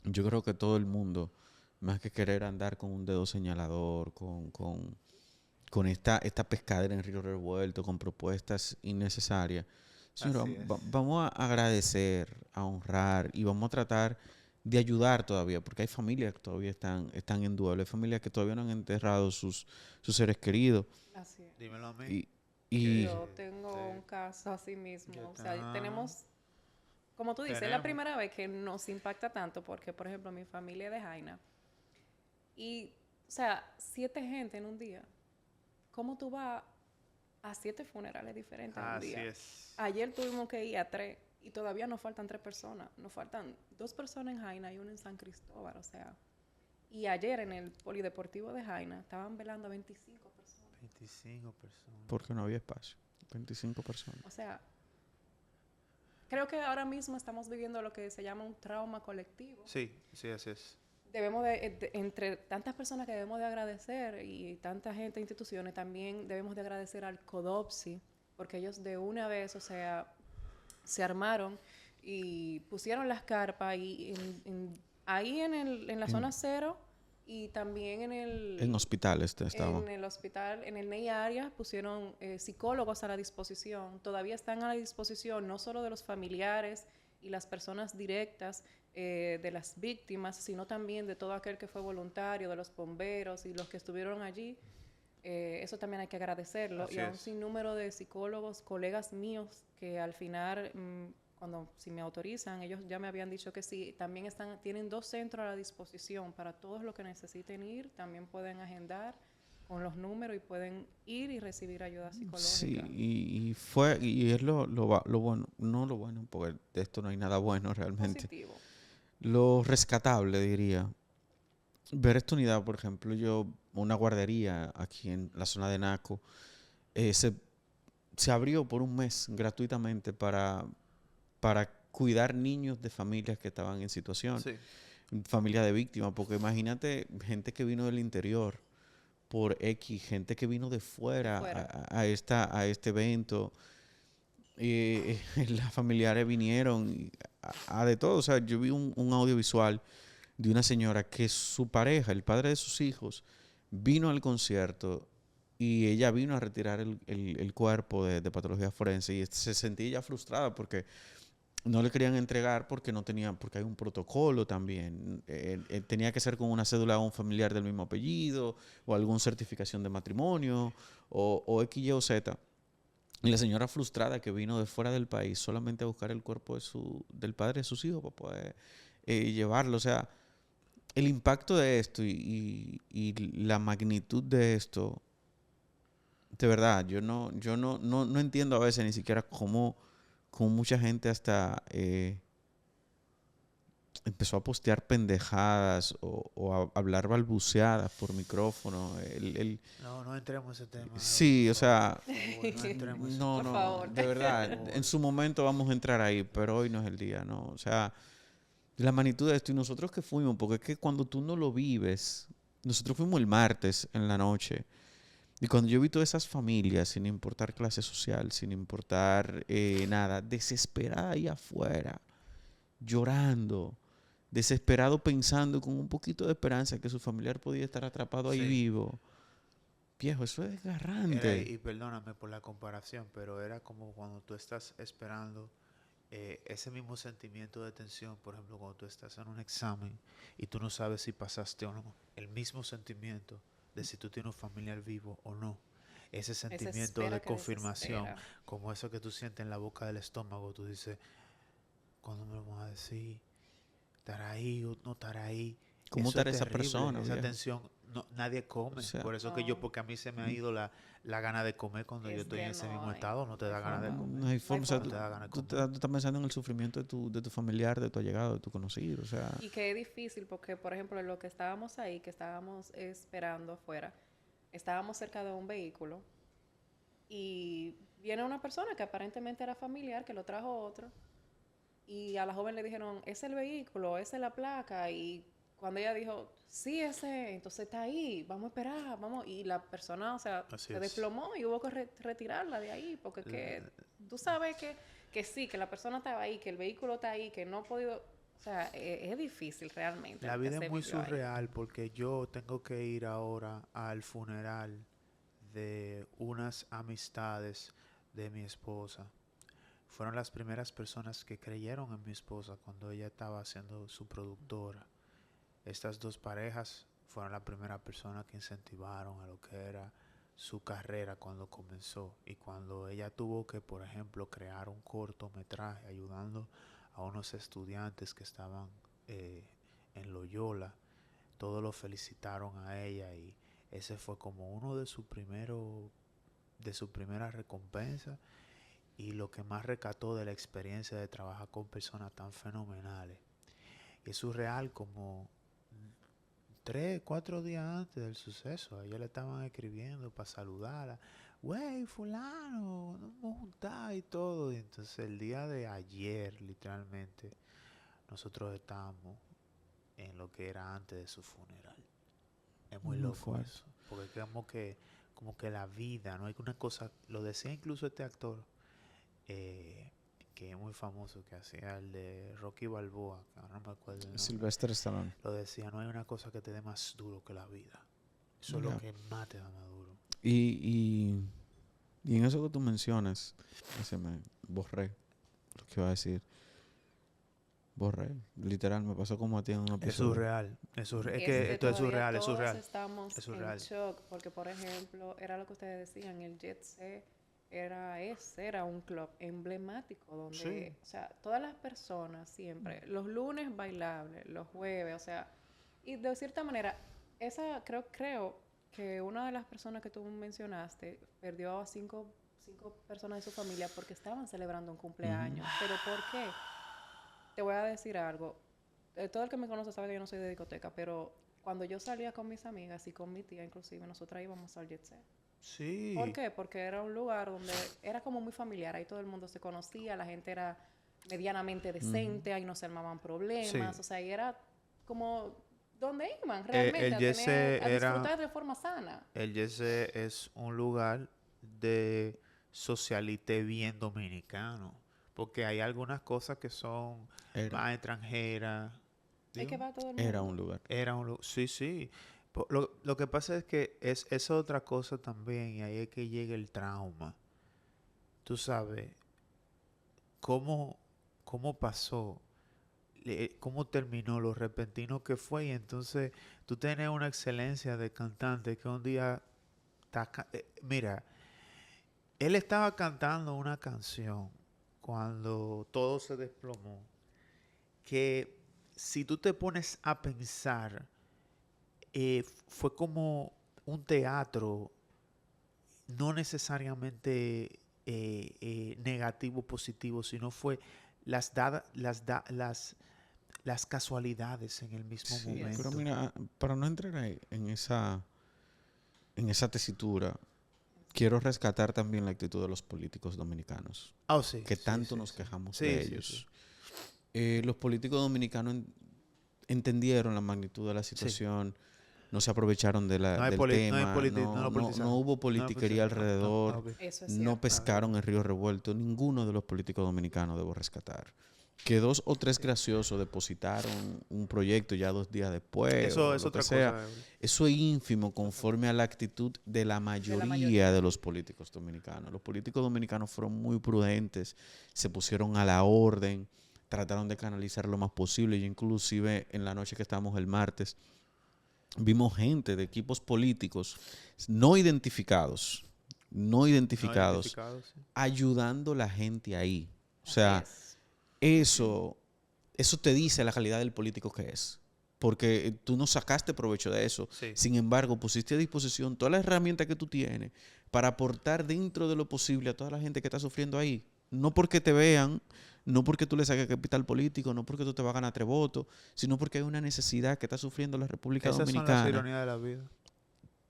[SPEAKER 1] yo creo que todo el mundo, más que querer andar con un dedo señalador, con esta pescadera en río revuelto, con propuestas innecesarias, señora,
[SPEAKER 2] Así es.
[SPEAKER 1] vamos a agradecer, a honrar y vamos a tratar de ayudar todavía, porque hay familias que todavía están en duelo, hay familias que todavía no han enterrado sus seres queridos.
[SPEAKER 3] Así es.
[SPEAKER 2] Dímelo a mí.
[SPEAKER 1] Y,
[SPEAKER 2] Que-
[SPEAKER 1] y
[SPEAKER 3] Yo tengo un caso así mismo.
[SPEAKER 2] Yo
[SPEAKER 3] O sea,
[SPEAKER 2] ta-
[SPEAKER 3] tenemos, como tú dices, es la
[SPEAKER 2] Tenemos.
[SPEAKER 3] primera vez que nos impacta tanto porque, por ejemplo, mi familia es de Jaina. Y, o sea, 7 gente en un día. ¿Cómo tú vas a 7 funerales diferentes en un
[SPEAKER 2] Así
[SPEAKER 3] día?
[SPEAKER 2] es.
[SPEAKER 3] Ayer tuvimos que ir a 3 y todavía nos faltan 3 personas. Nos faltan 2 personas en Jaina y una en San Cristóbal, o sea. Y ayer en el Polideportivo de Jaina estaban velando a 25 personas.
[SPEAKER 2] 25 personas.
[SPEAKER 1] porque no había espacio. 25 personas.
[SPEAKER 3] O sea, creo que ahora mismo estamos viviendo lo que se llama un trauma colectivo.
[SPEAKER 2] Sí, sí, así es.
[SPEAKER 3] Debemos entre tantas personas que debemos de agradecer y tanta gente e instituciones, también debemos de agradecer al CODOPSI, porque ellos de una vez, o sea, se armaron y pusieron las carpas y ahí en la zona cero y también
[SPEAKER 1] En hospitales estaba.
[SPEAKER 3] en el hospital, en el NEI área, pusieron psicólogos a la disposición. Todavía están a la disposición no solo de los familiares y las personas directas de las víctimas, sino también de todo aquel que fue voluntario, de los bomberos y los que estuvieron allí. Eso también hay que agradecerlo.
[SPEAKER 2] Así
[SPEAKER 3] y a un
[SPEAKER 2] es.
[SPEAKER 3] sinnúmero de psicólogos, colegas míos, que al final, si me autorizan, ellos ya me habían dicho que sí, también tienen 2 centros a la disposición para todos los que necesiten ir, también pueden agendar con los números y pueden ir y recibir ayuda
[SPEAKER 1] Sí,
[SPEAKER 3] psicológica.
[SPEAKER 1] y es lo bueno, no lo bueno, porque de esto no hay nada bueno realmente.
[SPEAKER 3] Positivo.
[SPEAKER 1] Lo rescatable, diría, ver esta unidad, por ejemplo, una guardería aquí en la zona de Naco, eh, se, se abrió por un mes gratuitamente para cuidar niños de familias que estaban en situación,
[SPEAKER 2] Sí,
[SPEAKER 1] familias de víctimas, porque imagínate gente que vino del interior por X, gente que vino de
[SPEAKER 3] De
[SPEAKER 1] fuera
[SPEAKER 3] fuera.
[SPEAKER 1] a este evento, las familiares vinieron a de todo, o sea, yo vi un audiovisual de una señora que su pareja, el padre de sus hijos, vino al concierto y ella vino a retirar el cuerpo de patología forense y se sentía ya frustrada porque no le querían entregar porque no tenían, porque hay un protocolo también. Tenía que ser con una cédula de un familiar del mismo apellido o alguna certificación de matrimonio o X, Y o Z. Y la señora frustrada que vino de fuera del país solamente a buscar el cuerpo del padre de sus hijos para poder llevarlo. O sea, el impacto de esto y la magnitud de esto, de verdad, yo no entiendo a veces ni siquiera cómo mucha gente hasta empezó a postear pendejadas o a hablar balbuceadas por micrófono.
[SPEAKER 2] no, no entremos en ese tema, Harold,
[SPEAKER 1] Sí, o sea,
[SPEAKER 2] por favor, no entremos en ese
[SPEAKER 1] no,
[SPEAKER 3] Por
[SPEAKER 2] tema,
[SPEAKER 1] no,
[SPEAKER 3] favor.
[SPEAKER 1] de
[SPEAKER 2] por
[SPEAKER 1] verdad, en
[SPEAKER 2] favor.
[SPEAKER 1] su momento vamos a entrar ahí, pero hoy no es el día, ¿no? O sea, la magnitud de esto y nosotros que fuimos, porque es que cuando tú no lo vives, nosotros fuimos el martes en la noche y cuando yo vi todas esas familias, sin importar clase social, sin importar nada, desesperada ahí afuera, llorando, desesperado pensando con un poquito de esperanza que su familiar podía estar atrapado ahí
[SPEAKER 2] Sí,
[SPEAKER 1] vivo. Viejo, eso es
[SPEAKER 2] era,
[SPEAKER 1] desgarrante.
[SPEAKER 2] y perdóname por la comparación, pero era como cuando tú estás esperando ese mismo sentimiento de tensión, por ejemplo, cuando tú estás en un examen y tú no sabes si pasaste o no, el mismo sentimiento de si tú tienes un familiar vivo o no. Ese
[SPEAKER 3] Esa
[SPEAKER 2] sentimiento de
[SPEAKER 3] espera que
[SPEAKER 2] confirmación,
[SPEAKER 3] desespera.
[SPEAKER 2] como eso que tú sientes en la boca del estómago, tú dices, ¿cuándo me lo van a decir? ¿Estará ahí o no estará ahí?
[SPEAKER 1] ¿Cómo
[SPEAKER 2] Eso es
[SPEAKER 1] estará esa
[SPEAKER 2] terrible,
[SPEAKER 1] persona,
[SPEAKER 2] esa
[SPEAKER 1] viejo?
[SPEAKER 2] tensión. No, nadie
[SPEAKER 1] O
[SPEAKER 2] come.
[SPEAKER 1] sea,
[SPEAKER 2] Por eso que yo,
[SPEAKER 3] No,
[SPEAKER 2] porque a mí se me ha
[SPEAKER 1] n-
[SPEAKER 2] ido la gana de comer cuando yo
[SPEAKER 3] es
[SPEAKER 2] estoy en
[SPEAKER 3] que
[SPEAKER 2] ese
[SPEAKER 3] no
[SPEAKER 2] mismo
[SPEAKER 3] hay,
[SPEAKER 2] estado. No te
[SPEAKER 3] no hay
[SPEAKER 2] da ganas de
[SPEAKER 3] forma.
[SPEAKER 2] comer.
[SPEAKER 1] no hay
[SPEAKER 3] No hay
[SPEAKER 1] forma. O sea,
[SPEAKER 2] No te
[SPEAKER 3] forma.
[SPEAKER 2] da ganas de
[SPEAKER 1] tú
[SPEAKER 2] comer.
[SPEAKER 1] estás pensando en el sufrimiento de tu familiar, de tu allegado, de tu conocido. O sea,
[SPEAKER 3] Y que es difícil porque, por ejemplo, lo que estábamos ahí, que estábamos esperando afuera, estábamos cerca de un vehículo y viene una persona que aparentemente era familiar, que lo trajo otro, y a la joven le dijeron, es el vehículo, esa es la placa, y cuando ella dijo, sí, ese, entonces está ahí, vamos a esperar, vamos, y la persona, o sea,
[SPEAKER 2] Así
[SPEAKER 3] se
[SPEAKER 2] es.
[SPEAKER 3] desplomó y hubo que retirarla de ahí, porque que tú sabes que sí, que la persona estaba ahí, que el vehículo está ahí, que no ha podido, o sea, es difícil realmente
[SPEAKER 2] La
[SPEAKER 3] lo que
[SPEAKER 2] vida es
[SPEAKER 3] se
[SPEAKER 2] muy
[SPEAKER 3] vivió ahí.
[SPEAKER 2] surreal porque yo tengo que ir ahora al funeral de unas amistades de mi esposa. Fueron las primeras personas que creyeron en mi esposa cuando ella estaba siendo su productora. Estas dos parejas fueron la primera persona que incentivaron a lo que era su carrera cuando comenzó y cuando ella tuvo que, por ejemplo, crear un cortometraje ayudando a unos estudiantes que estaban eh, en Loyola, todos lo felicitaron a ella y ese fue como uno de su primera recompensa y lo que más recató de la experiencia de trabajar con personas tan fenomenales. Y es surreal como 3, 4 días antes del suceso, a ellos le estaban escribiendo para saludarla. Wey, fulano, nos hemos juntado y todo. Y entonces el día de ayer, literalmente, nosotros estábamos en lo que era antes de su funeral. Es muy
[SPEAKER 1] muy
[SPEAKER 2] loco
[SPEAKER 1] fuerte.
[SPEAKER 2] eso. Porque como que la vida, ¿no? Hay una cosa, lo decía incluso este actor, eh, que es muy famoso, que hacía el de Rocky Balboa, que ahora no me acuerdo el nombre.
[SPEAKER 1] Sylvester Stallone.
[SPEAKER 2] Lo decía, no hay una cosa que te dé más duro que la vida. Eso es lo
[SPEAKER 1] Ya.
[SPEAKER 2] que más te da más duro.
[SPEAKER 1] Y, y en eso que tú mencionas, se me borré lo que iba a decir. Borré. Literal, me pasó como a ti en un
[SPEAKER 2] Es
[SPEAKER 1] episodio.
[SPEAKER 2] surreal. Es
[SPEAKER 3] Es
[SPEAKER 2] que
[SPEAKER 3] que
[SPEAKER 2] esto es
[SPEAKER 3] todavía
[SPEAKER 2] surreal, es
[SPEAKER 3] todos
[SPEAKER 2] surreal.
[SPEAKER 3] estamos
[SPEAKER 2] Es
[SPEAKER 3] en
[SPEAKER 2] surreal.
[SPEAKER 3] shock, porque por ejemplo, era lo que ustedes decían, el Jet Set era un club emblemático
[SPEAKER 2] Sí.
[SPEAKER 3] donde, o sea, todas las personas siempre, los lunes bailables, los jueves, o sea, y de cierta manera, esa creo que una de las personas que tú mencionaste perdió a cinco personas de su familia porque estaban celebrando un
[SPEAKER 1] Ujú.
[SPEAKER 3] cumpleaños. ¿Pero por qué? Te voy a decir algo. Todo el que me conoce sabe que yo no soy de discoteca, pero cuando yo salía con mis amigas y con mi tía, inclusive, nosotras íbamos al Jet Set.
[SPEAKER 2] Sí.
[SPEAKER 3] ¿Por qué? Porque era un lugar donde era como muy familiar, ahí todo el mundo se conocía, la gente era medianamente decente, ahí no se armaban problemas,
[SPEAKER 2] Sí.
[SPEAKER 3] o sea, ahí era como donde iban
[SPEAKER 2] El
[SPEAKER 3] realmente
[SPEAKER 2] Jet Set
[SPEAKER 3] a
[SPEAKER 2] era,
[SPEAKER 3] disfrutar de forma sana.
[SPEAKER 2] el Jet Set es un lugar de socialité bien dominicano, porque hay algunas cosas que son
[SPEAKER 1] Era,
[SPEAKER 2] más extranjeras.
[SPEAKER 3] Es que
[SPEAKER 2] Digo,
[SPEAKER 3] va todo el
[SPEAKER 1] era
[SPEAKER 3] mundo.
[SPEAKER 1] un lugar.
[SPEAKER 2] era un lugar, sí, sí. Lo que pasa es que es otra cosa también, y ahí es que llega el trauma. Tú sabes, cómo, cómo pasó, cómo terminó, lo repentino que fue, y entonces tú tienes una excelencia de cantante que un día, mira, él estaba cantando una canción cuando todo se desplomó, que si tú te pones a pensar, fue como un teatro, no necesariamente negativo, positivo, sino fue las casualidades en el mismo
[SPEAKER 1] Sí, pero
[SPEAKER 2] momento.
[SPEAKER 1] mira, para no entrar en esa tesitura, quiero rescatar también la actitud de los políticos dominicanos,
[SPEAKER 2] Oh, sí,
[SPEAKER 1] que
[SPEAKER 2] sí,
[SPEAKER 1] tanto
[SPEAKER 2] sí,
[SPEAKER 1] nos
[SPEAKER 2] sí.
[SPEAKER 1] quejamos
[SPEAKER 2] Sí,
[SPEAKER 1] de
[SPEAKER 2] sí, sí.
[SPEAKER 1] ellos. Los políticos dominicanos entendieron la magnitud de la
[SPEAKER 2] Sí.
[SPEAKER 1] situación, no se aprovecharon
[SPEAKER 2] No hay
[SPEAKER 1] del tema,
[SPEAKER 2] no lo
[SPEAKER 1] no
[SPEAKER 2] politizaron.
[SPEAKER 1] hubo
[SPEAKER 2] No lo
[SPEAKER 1] politiquería
[SPEAKER 2] politizaron. No, no, no lo
[SPEAKER 1] alrededor,
[SPEAKER 2] vi.
[SPEAKER 3] Eso es
[SPEAKER 1] no
[SPEAKER 3] cierto.
[SPEAKER 2] No lo vi.
[SPEAKER 1] pescaron en río revuelto. Ninguno de los políticos dominicanos debo rescatar. Que dos o tres
[SPEAKER 2] Sí.
[SPEAKER 1] graciosos depositaron un proyecto ya 2 días después
[SPEAKER 2] Eso
[SPEAKER 1] o
[SPEAKER 2] es
[SPEAKER 1] lo que
[SPEAKER 2] otra
[SPEAKER 1] sea,
[SPEAKER 2] cosa, Eury.
[SPEAKER 1] eso es ínfimo
[SPEAKER 2] Es otra
[SPEAKER 1] conforme
[SPEAKER 2] cosa.
[SPEAKER 1] a la actitud de la
[SPEAKER 3] De la
[SPEAKER 1] mayoría de
[SPEAKER 3] mayoría.
[SPEAKER 1] los políticos dominicanos. Los políticos dominicanos fueron muy prudentes, se pusieron a la orden, trataron de canalizar lo más posible. Y inclusive en la noche que estábamos el martes, vimos gente de equipos políticos no identificados, no
[SPEAKER 2] No
[SPEAKER 1] identificados,
[SPEAKER 2] identificado, sí.
[SPEAKER 1] ayudando a la gente ahí. O
[SPEAKER 3] Así
[SPEAKER 1] sea,
[SPEAKER 3] es.
[SPEAKER 1] eso, eso te dice la calidad del político que es. Porque tú no sacaste provecho de eso.
[SPEAKER 2] Sí.
[SPEAKER 1] Sin embargo, pusiste a disposición todas las herramientas que tú tienes para aportar dentro de lo posible a toda la gente que está sufriendo ahí. No porque te vean, no porque tú le saques capital político, no porque tú te vas a ganar 3 votos, sino porque hay una necesidad que está sufriendo la República
[SPEAKER 2] Esas son las
[SPEAKER 1] Dominicana,
[SPEAKER 2] ironías de la vida.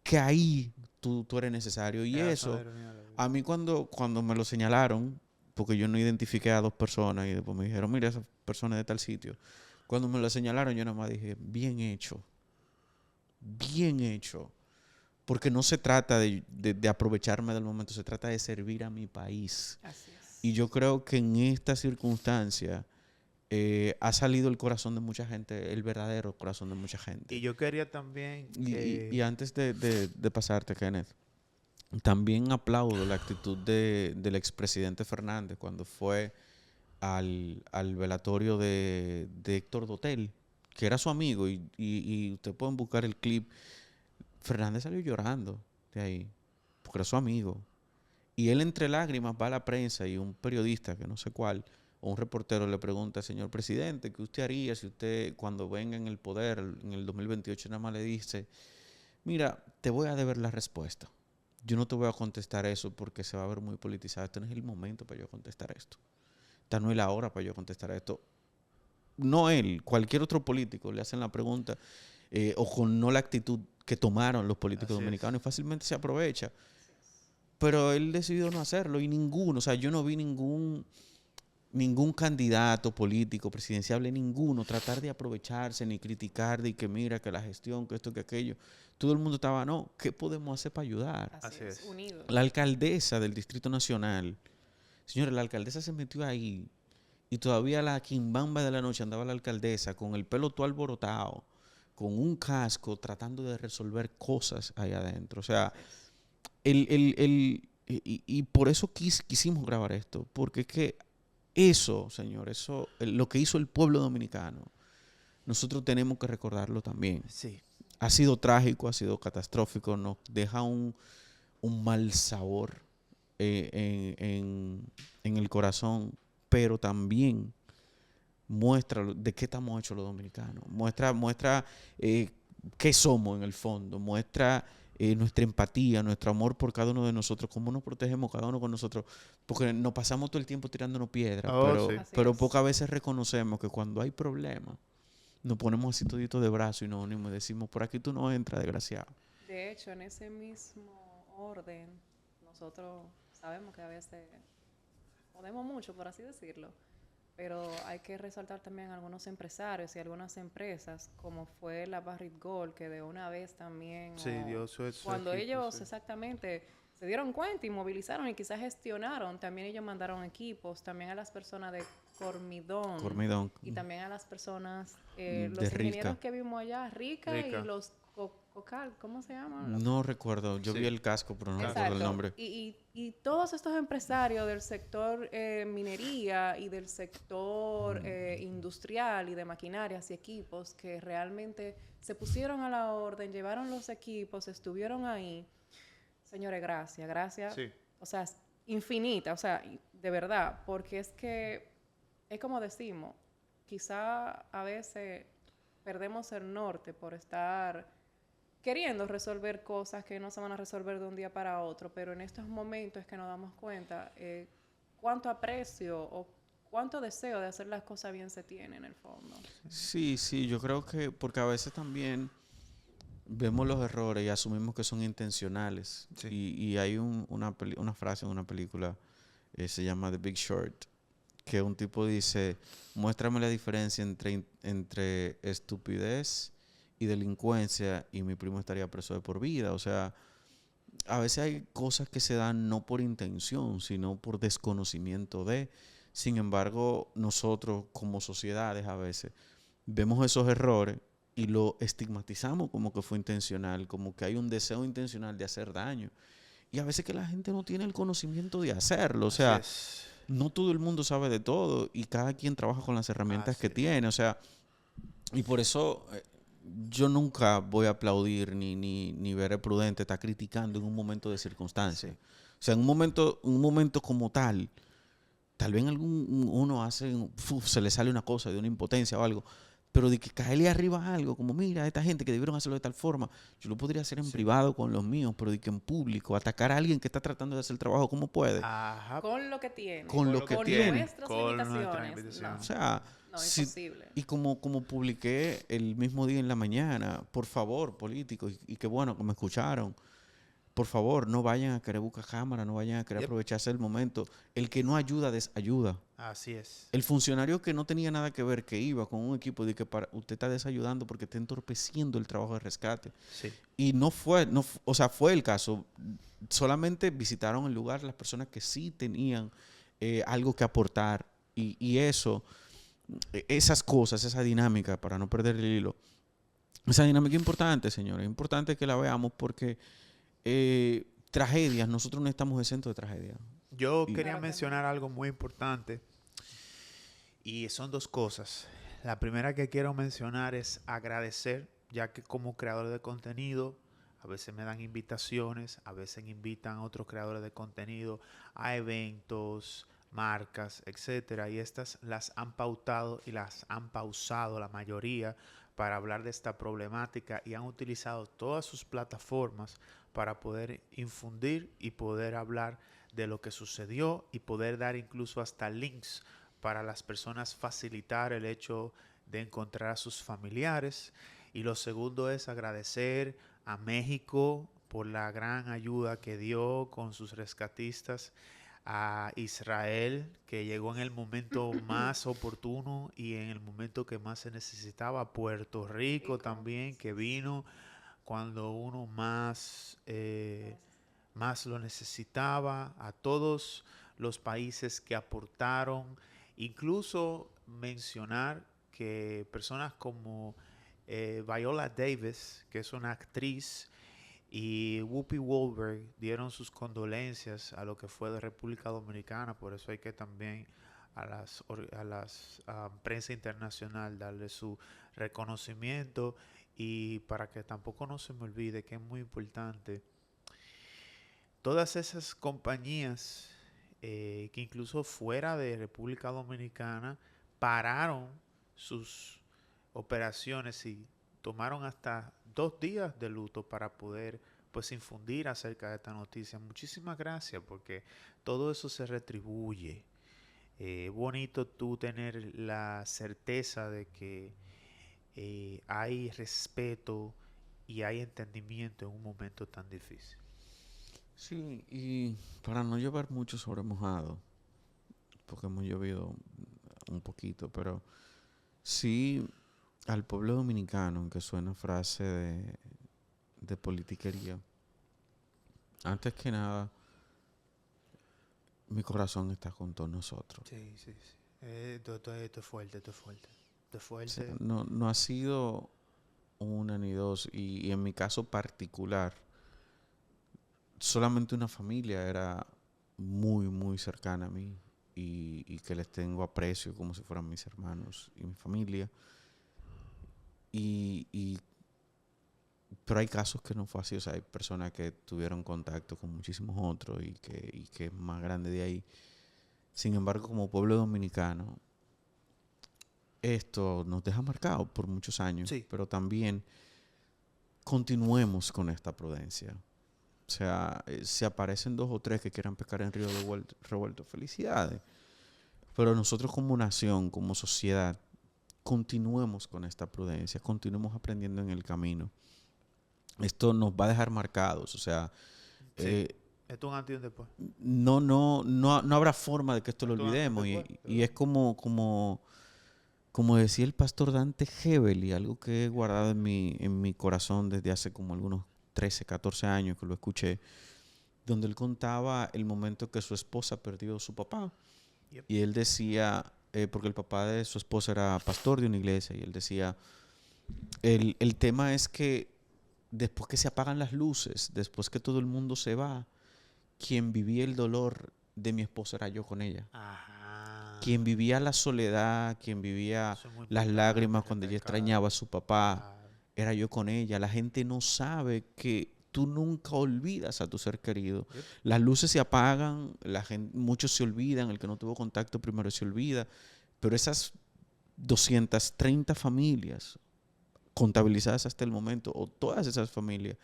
[SPEAKER 1] que ahí tú eres necesario. Y
[SPEAKER 2] Esas son las
[SPEAKER 1] eso,
[SPEAKER 2] ironías de la vida.
[SPEAKER 1] a mí cuando me lo señalaron, porque yo no identifiqué a 2 personas y después me dijeron, mira, esa persona es de tal sitio. Cuando me lo señalaron, yo nada más dije, bien hecho, bien hecho. Porque no se trata de aprovecharme del momento, se trata de servir a mi país.
[SPEAKER 3] Así es.
[SPEAKER 1] Y yo creo que en esta circunstancia ha salido el corazón de mucha gente, el verdadero corazón de mucha gente.
[SPEAKER 2] Y yo quería también
[SPEAKER 1] Y antes de pasarte, Kenneth, también aplaudo la actitud del expresidente Fernández cuando fue al velatorio de Héctor Dotel, que era su amigo, y ustedes pueden buscar el clip. Fernández salió llorando de ahí, porque era su amigo. Y él entre lágrimas va a la prensa y un periodista, que no sé cuál, o un reportero le pregunta, señor presidente, ¿qué usted haría si usted cuando venga en el poder en el 2028 nada más le dice, mira, te voy a deber la respuesta? Yo no te voy a contestar eso porque se va a ver muy politizado. Este no es el momento para yo contestar esto. Esta no es la hora para yo contestar esto. No él, cualquier otro político le hacen la pregunta o con no la actitud que tomaron los políticos
[SPEAKER 2] Así es.
[SPEAKER 1] dominicanos y fácilmente se aprovecha. Pero él decidió no hacerlo y ninguno, o sea, yo no vi ningún candidato político, presidenciable, ninguno tratar de aprovecharse ni criticar de que mira, que la gestión, que esto, que aquello. Todo el mundo estaba, no, ¿qué podemos hacer para ayudar?
[SPEAKER 3] Así
[SPEAKER 2] Así
[SPEAKER 3] es.
[SPEAKER 2] es.
[SPEAKER 3] Unidos.
[SPEAKER 1] La alcaldesa del Distrito Nacional, señores, la alcaldesa se metió ahí y todavía la quimbamba de la noche andaba la alcaldesa con el pelo todo alborotado, con un casco, tratando de resolver cosas ahí adentro. O sea, y por eso quisimos grabar esto, porque es que eso, señor, lo que hizo el pueblo dominicano, nosotros tenemos que recordarlo también.
[SPEAKER 2] Sí.
[SPEAKER 1] Ha sido trágico, ha sido catastrófico, nos deja un mal sabor en el corazón, pero también muestra de qué estamos hechos los dominicanos, muestra qué somos en el fondo, muestra nuestra empatía, nuestro amor por cada uno de nosotros, cómo nos protegemos cada uno con nosotros, porque nos pasamos todo el tiempo tirándonos piedras,
[SPEAKER 2] Oh, sí.
[SPEAKER 3] Así
[SPEAKER 1] pero
[SPEAKER 3] es.
[SPEAKER 1] pocas veces reconocemos que cuando hay problemas, nos ponemos así toditos de brazo y nos unimos y decimos, por aquí tú no entras, desgraciado.
[SPEAKER 3] De hecho, en ese mismo orden, nosotros sabemos que a veces podemos mucho, por así decirlo, pero hay que resaltar también algunos empresarios y algunas empresas, como fue la Barrick Gold, que de una vez también,
[SPEAKER 2] Sí, dio su
[SPEAKER 3] cuando
[SPEAKER 2] equipo,
[SPEAKER 3] ellos
[SPEAKER 2] sí.
[SPEAKER 3] exactamente se dieron cuenta y movilizaron y quizás gestionaron, también ellos mandaron equipos, también a las personas de Cormidón
[SPEAKER 1] Cormidón,
[SPEAKER 3] y también a las personas,
[SPEAKER 1] de
[SPEAKER 3] los ingenieros
[SPEAKER 1] rica.
[SPEAKER 3] que vimos allá, Rica y
[SPEAKER 2] Rica.
[SPEAKER 3] los Cocal, ¿cómo se llaman?
[SPEAKER 1] No recuerdo, yo vi
[SPEAKER 2] Sí.
[SPEAKER 1] el casco, pero no
[SPEAKER 2] Casco.
[SPEAKER 1] recuerdo el
[SPEAKER 3] Exacto.
[SPEAKER 1] nombre.
[SPEAKER 3] Y todos estos empresarios del sector minería y del sector industrial y de maquinarias y equipos que realmente se pusieron a la orden, llevaron los equipos, estuvieron ahí. Señores, gracias, gracias.
[SPEAKER 2] Sí.
[SPEAKER 3] O sea, infinita, o sea, de verdad, porque es que es como decimos, quizá a veces perdemos el norte por estar queriendo resolver cosas que no se van a resolver de un día para otro, pero en estos momentos es que nos damos cuenta cuánto aprecio o cuánto deseo de hacer las cosas bien se tiene en el fondo.
[SPEAKER 1] Sí, sí, yo creo que, porque a veces también vemos los errores y asumimos que son intencionales.
[SPEAKER 2] Sí.
[SPEAKER 1] Y hay una frase en una película, se llama The Big Short, que un tipo dice, muéstrame la diferencia entre estupidez y delincuencia y mi primo estaría preso de por vida. O sea, a veces hay cosas que se dan no por intención, sino por desconocimiento de. Sin embargo, nosotros como sociedades a veces vemos esos errores y lo estigmatizamos como que fue intencional, como que hay un deseo intencional de hacer daño. Y a veces que la gente no tiene el conocimiento de hacerlo. O
[SPEAKER 2] Así
[SPEAKER 1] sea,
[SPEAKER 2] es.
[SPEAKER 1] no todo el mundo sabe de todo y cada quien trabaja con las herramientas
[SPEAKER 2] Así
[SPEAKER 1] que
[SPEAKER 2] es.
[SPEAKER 1] tiene. O sea, y por eso yo nunca voy a aplaudir ni veré prudente estar criticando en un momento de circunstancia. O sea, en un momento como tal vez uno hace, se le sale una cosa de una impotencia o algo, pero de que caerle arriba a algo, como mira, esta gente que debieron hacerlo de tal forma, yo lo podría hacer en
[SPEAKER 2] Sí.
[SPEAKER 1] privado con los míos, pero de que en público, atacar a alguien que está tratando de hacer el trabajo como puede,
[SPEAKER 2] Ajá.
[SPEAKER 3] Con lo que tiene,
[SPEAKER 1] con lo que
[SPEAKER 3] con
[SPEAKER 1] tiene.
[SPEAKER 3] nuestras
[SPEAKER 2] Con nuestra
[SPEAKER 3] limitaciones,
[SPEAKER 2] invitación.
[SPEAKER 1] O sea,
[SPEAKER 3] no, imposible.
[SPEAKER 1] y como publiqué el mismo día en la mañana, por favor, políticos, y qué bueno que me escucharon, por favor, no vayan a querer buscar cámara, no vayan a querer
[SPEAKER 2] Yep.
[SPEAKER 1] aprovecharse del momento. El que no ayuda, desayuda.
[SPEAKER 2] Así es.
[SPEAKER 1] El funcionario que no tenía nada que ver, que iba con un equipo de que usted está desayudando porque está entorpeciendo el trabajo de rescate.
[SPEAKER 2] Sí.
[SPEAKER 1] Y o sea, fue el caso. Solamente visitaron el lugar las personas que sí tenían algo que aportar. Y eso, esas cosas, esa dinámica, para no perder el hilo, esa dinámica es importante, señores. Es importante que la veamos porque tragedias, nosotros no estamos exentos de tragedia.
[SPEAKER 2] Yo
[SPEAKER 1] Y-
[SPEAKER 2] quería
[SPEAKER 3] Claro que no.
[SPEAKER 2] mencionar algo muy importante y son dos cosas. La primera que quiero mencionar es agradecer, ya que como creador de contenido, a veces me dan invitaciones, a veces invitan a otros creadores de contenido a eventos, marcas, etcétera, y estas las han pautado y las han pausado la mayoría para hablar de esta problemática y han utilizado todas sus plataformas para poder infundir y poder hablar de lo que sucedió y poder dar incluso hasta links para las personas facilitar el hecho de encontrar a sus familiares. Y lo segundo es agradecer a México por la gran ayuda que dio con sus rescatistas, a Israel, que llegó en el momento más oportuno y en el momento que más se necesitaba, a Puerto Rico también, que vino cuando uno más lo necesitaba, a todos los países que aportaron, incluso mencionar que personas como Viola Davis, que es una actriz, y Whoopi Goldberg dieron sus condolencias a lo que fue de República Dominicana. Por eso hay que también a prensa internacional darle su reconocimiento, y para que tampoco no se me olvide que es muy importante, todas esas compañías que incluso fuera de República Dominicana pararon sus operaciones y tomaron hasta 2 días de luto para poder pues infundir acerca de esta noticia. Muchísimas gracias, porque todo eso se retribuye. Bonito tú tener la certeza de que hay respeto y hay entendimiento en un momento tan difícil.
[SPEAKER 1] Sí, y para no llover mucho sobre mojado, porque hemos llovido un poquito, pero sí al pueblo dominicano, aunque suena frase de politiquería, antes que nada, mi corazón está con todos nosotros.
[SPEAKER 2] Sí, sí, sí. Esto es fuerte, esto es fuerte. Esto es
[SPEAKER 1] O sea,
[SPEAKER 2] fuerte.
[SPEAKER 1] no ha sido una ni dos, y en mi caso particular, solamente una familia era muy, muy cercana a mí y que les tengo aprecio como si fueran mis hermanos y mi familia. Y pero hay casos que no fue así, o sea, hay personas que tuvieron contacto con muchísimos otros y que es más grande de ahí. Sin embargo, como pueblo dominicano, esto nos deja marcado por muchos años,
[SPEAKER 2] Sí.
[SPEAKER 1] pero también continuemos con esta prudencia. O sea, si aparecen dos o tres que quieran pescar en río revuelto, felicidades. Pero nosotros como nación, como sociedad, continuemos con esta prudencia, continuemos aprendiendo en el camino. Esto nos va a dejar marcados, o sea,
[SPEAKER 2] Sí.
[SPEAKER 1] eh,
[SPEAKER 2] Esto es un antes y un después.
[SPEAKER 1] no habrá forma de que esto lo
[SPEAKER 2] Esto es un antes y un
[SPEAKER 1] olvidemos.
[SPEAKER 2] después.
[SPEAKER 1] Y es como decía el pastor Dante Hebel, y algo que he guardado en mi corazón desde hace como algunos 13, 14 años que lo escuché, donde él contaba el momento que su esposa perdió a su papá.
[SPEAKER 2] Yep.
[SPEAKER 1] Y él decía, porque el papá de su esposa era pastor de una iglesia, y él decía, el tema es que después que se apagan las luces, después que todo el mundo se va, quien vivía el dolor de mi esposa era yo con ella.
[SPEAKER 2] Ajá.
[SPEAKER 1] Quien vivía la soledad, quien vivía
[SPEAKER 2] Eso es muy
[SPEAKER 1] las
[SPEAKER 2] importante,
[SPEAKER 1] lágrimas cuando ella
[SPEAKER 2] recalcar.
[SPEAKER 1] extrañaba a su papá,
[SPEAKER 2] Claro.
[SPEAKER 1] era yo con ella. La gente no sabe que tú nunca olvidas a tu ser querido.
[SPEAKER 2] Yep.
[SPEAKER 1] Las luces se apagan, muchos se olvidan, el que no tuvo contacto primero se olvida, pero esas 230 familias contabilizadas hasta el momento, o todas esas familias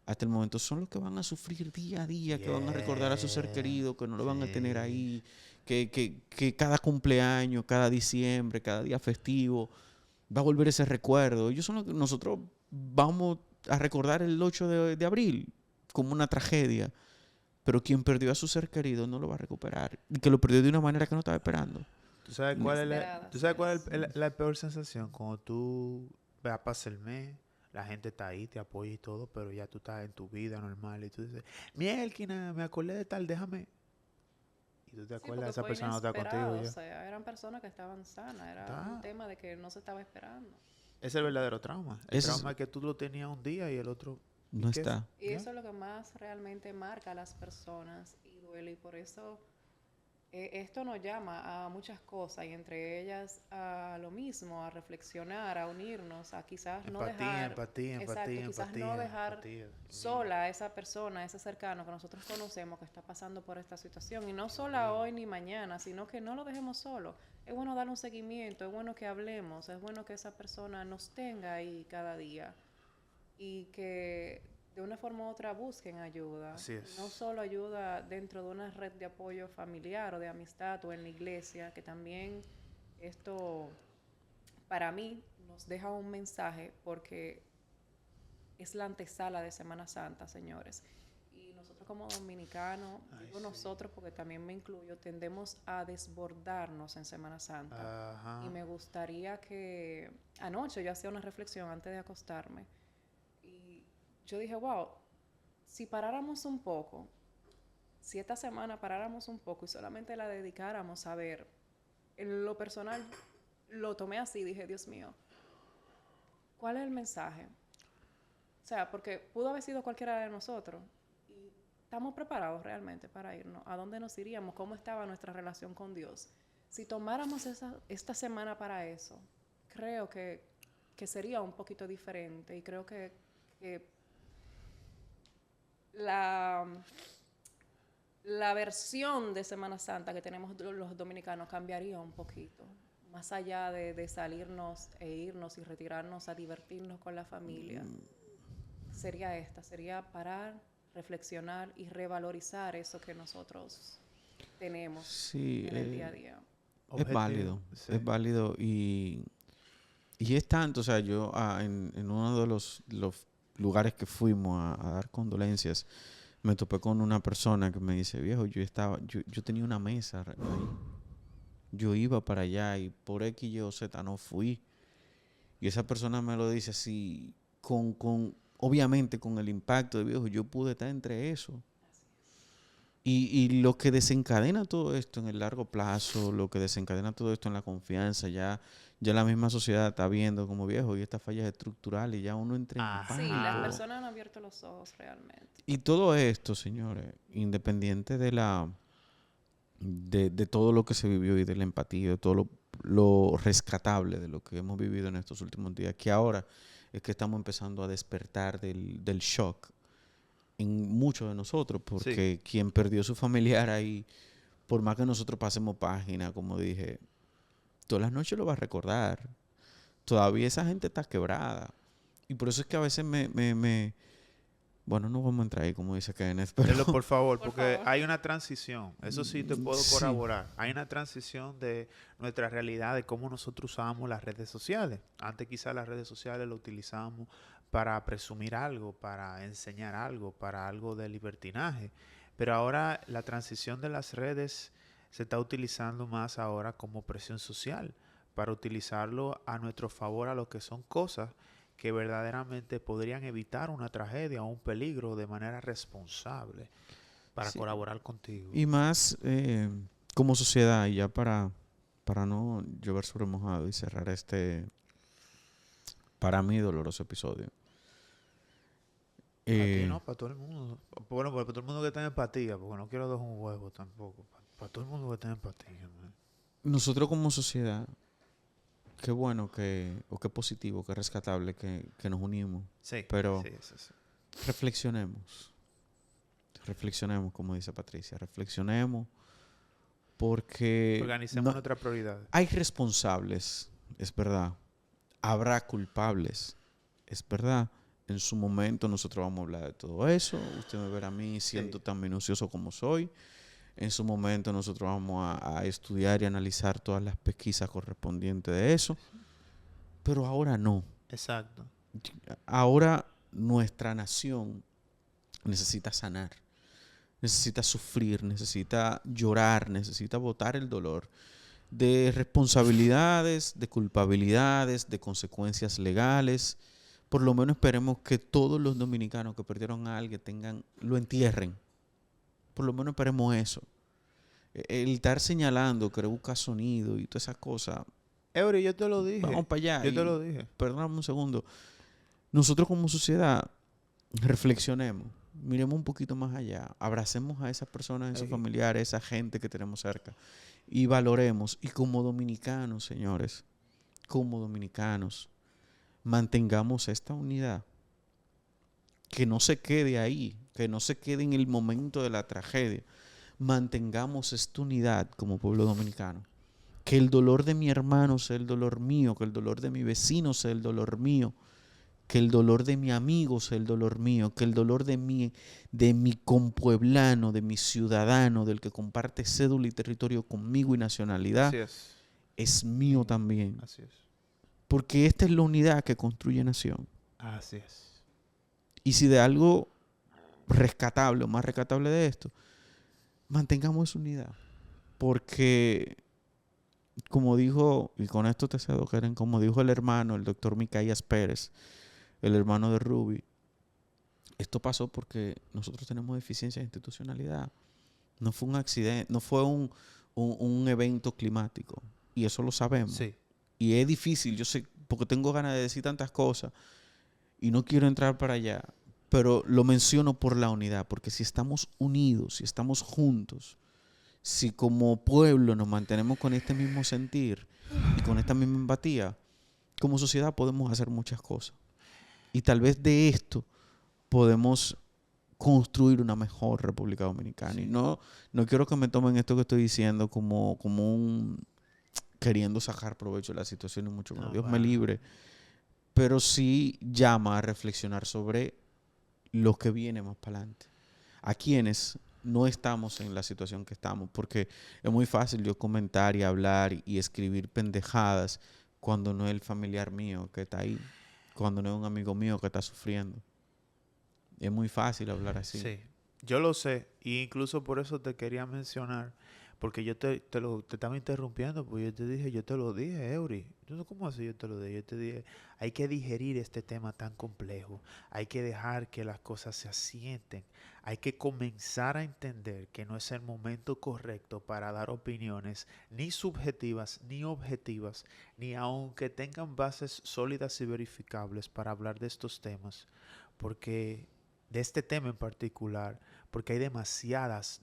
[SPEAKER 1] hasta el momento, son los que van a sufrir día a día, que van a recordar a su ser
[SPEAKER 2] Yeah.
[SPEAKER 1] querido, que no lo van a tener
[SPEAKER 2] Sí.
[SPEAKER 1] ahí, que cada cumpleaños, cada diciembre, cada día festivo, va a volver ese recuerdo. Ellos son los que nosotros vamos a recordar el 8 de abril como una tragedia, pero quien perdió a su ser querido no lo va a recuperar, y que lo perdió de una manera que no estaba esperando.
[SPEAKER 2] ¿Tú sabes
[SPEAKER 1] Mm.
[SPEAKER 2] cuál es
[SPEAKER 3] Inesperada,
[SPEAKER 2] ¿tú sabes cuál
[SPEAKER 3] yes.
[SPEAKER 2] es la peor sensación? Cuando tú vas a pasar el mes, la gente está ahí, te apoya y todo, pero ya tú estás en tu vida normal y tú dices, mielquina, me acordé de tal, déjame. Y tú te
[SPEAKER 3] Sí,
[SPEAKER 2] acuerdas,
[SPEAKER 3] porque
[SPEAKER 2] esa
[SPEAKER 3] fue
[SPEAKER 2] persona no está contigo
[SPEAKER 3] inesperado, o
[SPEAKER 2] ya.
[SPEAKER 3] sea, eran personas que estaban sanas, era un
[SPEAKER 2] Está.
[SPEAKER 3] tema de que no se estaba esperando.
[SPEAKER 2] Es el verdadero trauma. El
[SPEAKER 1] Ese
[SPEAKER 2] trauma es que tú lo tenías un día y el otro. ¿Y
[SPEAKER 1] no
[SPEAKER 2] qué fue?
[SPEAKER 1] está.
[SPEAKER 3] Y
[SPEAKER 2] ¿Ya?
[SPEAKER 3] eso es lo que más realmente marca a las personas y duele, y por eso esto nos llama a muchas cosas, y entre ellas a lo mismo, a reflexionar, a unirnos, a quizás no
[SPEAKER 2] Empatía,
[SPEAKER 3] dejar,
[SPEAKER 2] empatía,
[SPEAKER 3] exacto,
[SPEAKER 2] empatía,
[SPEAKER 3] quizás no
[SPEAKER 2] empatía,
[SPEAKER 3] dejar
[SPEAKER 2] empatía. Dios mío.
[SPEAKER 3] sola a esa persona, a ese cercano que nosotros conocemos que está pasando por esta situación, y no
[SPEAKER 2] Dios
[SPEAKER 3] solo
[SPEAKER 2] mío.
[SPEAKER 3] hoy ni mañana, sino que no lo dejemos solo. Es bueno darle un seguimiento, es bueno que hablemos, es bueno que esa persona nos tenga ahí cada día, y que de una forma u otra busquen ayuda.
[SPEAKER 2] Así es.
[SPEAKER 3] No solo ayuda dentro de una red de apoyo familiar o de amistad o en la iglesia, que también esto para mí nos deja un mensaje, porque es la antesala de Semana Santa, señores. Y nosotros como dominicanos,
[SPEAKER 2] Ay,
[SPEAKER 3] digo
[SPEAKER 2] sí.
[SPEAKER 3] nosotros porque también me incluyo, tendemos a desbordarnos en Semana Santa.
[SPEAKER 2] Ajá.
[SPEAKER 3] Y me gustaría que anoche yo hacía una reflexión antes de acostarme, y yo dije, wow, si paráramos un poco, si esta semana paráramos un poco y solamente la dedicáramos a ver, en lo personal lo tomé así, dije, Dios mío, ¿cuál es el mensaje? O sea, porque pudo haber sido cualquiera de nosotros, y estamos preparados realmente para irnos. ¿A dónde nos iríamos? ¿Cómo estaba nuestra relación con Dios? Si tomáramos esta semana para eso, creo que sería un poquito diferente, y creo que la versión de Semana Santa que tenemos los dominicanos cambiaría un poquito. Más allá de salirnos e irnos y retirarnos a divertirnos con la familia, sería parar, reflexionar y revalorizar eso que nosotros tenemos
[SPEAKER 1] Sí,
[SPEAKER 3] en el día a día.
[SPEAKER 1] es válido,
[SPEAKER 2] Sí.
[SPEAKER 1] es válido, y Y es tanto, o sea, yo en uno de los lugares que fuimos a dar condolencias, me topé con una persona que me dice, viejo, yo tenía una mesa ahí. Yo iba para allá y por X, Y o Z no fui. Y esa persona me lo dice así, obviamente con el impacto de viejo, yo pude estar entre eso. Y lo que desencadena todo esto en el largo plazo, lo que desencadena todo esto en la confianza, ya la misma sociedad está viendo como viejo y estas fallas estructurales, ya uno entra en
[SPEAKER 2] Ajá.
[SPEAKER 3] Sí, las
[SPEAKER 1] pánico.
[SPEAKER 3] personas han abierto los ojos realmente.
[SPEAKER 1] Y todo esto, señores, independiente de todo lo que se vivió y de la empatía, de todo lo rescatable de lo que hemos vivido en estos últimos días, que ahora es que estamos empezando a despertar del shock en muchos de nosotros,
[SPEAKER 2] Sí,
[SPEAKER 1] porque quien perdió su familiar ahí, por más que nosotros pasemos página, como dije, todas las noches lo va a recordar. Todavía esa gente está quebrada. Y por eso es que a veces bueno, no vamos a entrar ahí, como dice Kenneth, pero
[SPEAKER 2] Delo por favor,
[SPEAKER 3] Por
[SPEAKER 2] porque
[SPEAKER 3] favor.
[SPEAKER 2] hay una transición. Eso sí te puedo
[SPEAKER 1] sí,
[SPEAKER 2] corroborar. Hay una transición de nuestra realidad, de cómo nosotros usábamos las redes sociales. Antes quizás las redes sociales lo utilizábamos para presumir algo, para enseñar algo, para algo de libertinaje. Pero ahora la transición de las redes se está utilizando más ahora como presión social, para utilizarlo a nuestro favor a lo que son cosas que verdaderamente podrían evitar una tragedia o un peligro de manera responsable para
[SPEAKER 1] sí.
[SPEAKER 2] colaborar contigo.
[SPEAKER 1] Y más como sociedad, y ya para no llover sobre mojado y cerrar para mí, doloroso episodio.
[SPEAKER 2] Para ti
[SPEAKER 1] Eh,
[SPEAKER 2] no, para todo el mundo. Bueno, para todo el mundo que tenga empatía, porque no quiero dar un huevo tampoco. Para todo el mundo que tenga empatía, man.
[SPEAKER 1] Nosotros como sociedad, qué bueno o qué positivo, qué rescatable que nos unimos.
[SPEAKER 2] Sí,
[SPEAKER 1] Pero
[SPEAKER 2] sí, sí, sí.
[SPEAKER 1] reflexionemos. Reflexionemos, como dice Patricia. Reflexionemos porque
[SPEAKER 2] Organicemos nuestras prioridades.
[SPEAKER 1] hay responsables, es verdad. Habrá culpables, es verdad. En su momento nosotros vamos a hablar de todo eso. Usted me verá a mí siendo
[SPEAKER 2] Sí.
[SPEAKER 1] tan minucioso como soy. En su momento nosotros vamos a estudiar y analizar todas las pesquisas correspondientes de eso. Pero ahora no.
[SPEAKER 2] Exacto.
[SPEAKER 1] Ahora nuestra nación necesita sanar, necesita sufrir, necesita llorar, necesita botar el dolor de responsabilidades, de culpabilidades, de consecuencias legales. Por lo menos esperemos que todos los dominicanos que perdieron a alguien lo entierren. Por lo menos esperemos eso. El estar señalando que busca sonido y todas esas cosas,
[SPEAKER 2] Eury, yo te lo dije.
[SPEAKER 1] vamos para allá.
[SPEAKER 2] Yo te
[SPEAKER 1] Y
[SPEAKER 2] lo dije.
[SPEAKER 1] perdóname un segundo. Nosotros como sociedad reflexionemos, miremos un poquito más allá, abracemos a esas personas, a esos
[SPEAKER 2] Ey.
[SPEAKER 1] familiares, a esa gente que tenemos cerca y valoremos. Y como dominicanos, señores, como dominicanos, mantengamos esta unidad, que no se quede ahí, que no se quede en el momento de la tragedia. Mantengamos esta unidad como pueblo dominicano. Que el dolor de mi hermano sea el dolor mío, que el dolor de mi vecino sea el dolor mío, que el dolor de mi amigo sea el dolor mío, que el dolor de mi compueblano, de mi ciudadano, del que comparte cédula y territorio conmigo y nacionalidad,
[SPEAKER 2] Así es.
[SPEAKER 1] es mío también.
[SPEAKER 2] Así es.
[SPEAKER 1] Porque esta es la unidad que construye nación.
[SPEAKER 2] Así es.
[SPEAKER 1] Y si de algo rescatable o más rescatable de esto, mantengamos esa unidad. Porque, como dijo, y con esto te cedo, Keren, como dijo el hermano, el doctor Micaías Pérez, el hermano de Ruby, esto pasó porque nosotros tenemos deficiencia de institucionalidad. No fue un accidente, no fue un evento climático. Y eso lo sabemos.
[SPEAKER 2] Sí.
[SPEAKER 1] Y es difícil, yo sé, porque tengo ganas de decir tantas cosas y no quiero entrar para allá. Pero lo menciono por la unidad, porque si estamos unidos, si estamos juntos, si como pueblo nos mantenemos con este mismo sentir y con esta misma empatía, como sociedad podemos hacer muchas cosas. Y tal vez de esto podemos construir una mejor República Dominicana.
[SPEAKER 2] Sí.
[SPEAKER 1] Y no quiero que me tomen esto que estoy diciendo como un queriendo sacar provecho de la situación y mucho menos.
[SPEAKER 2] No,
[SPEAKER 1] Dios me
[SPEAKER 2] para nada.
[SPEAKER 1] libre. Pero sí llama a reflexionar sobre lo que viene más para adelante. A quienes no estamos en la situación que estamos, porque es muy fácil yo comentar y hablar y escribir pendejadas, cuando no es el familiar mío que está ahí, cuando no es un amigo mío que está sufriendo. Es muy fácil hablar así.
[SPEAKER 2] Sí, yo lo sé. Y incluso por eso te quería mencionar. Porque yo te estaba interrumpiendo. Porque yo te lo dije, Eury. Entonces, ¿cómo así yo te lo dije? Yo te dije, hay que digerir este tema tan complejo. Hay que dejar que las cosas se asienten. Hay que comenzar a entender que no es el momento correcto para dar opiniones ni subjetivas ni objetivas, ni aunque tengan bases sólidas y verificables para hablar de estos temas. Porque de este tema en particular, porque hay demasiadas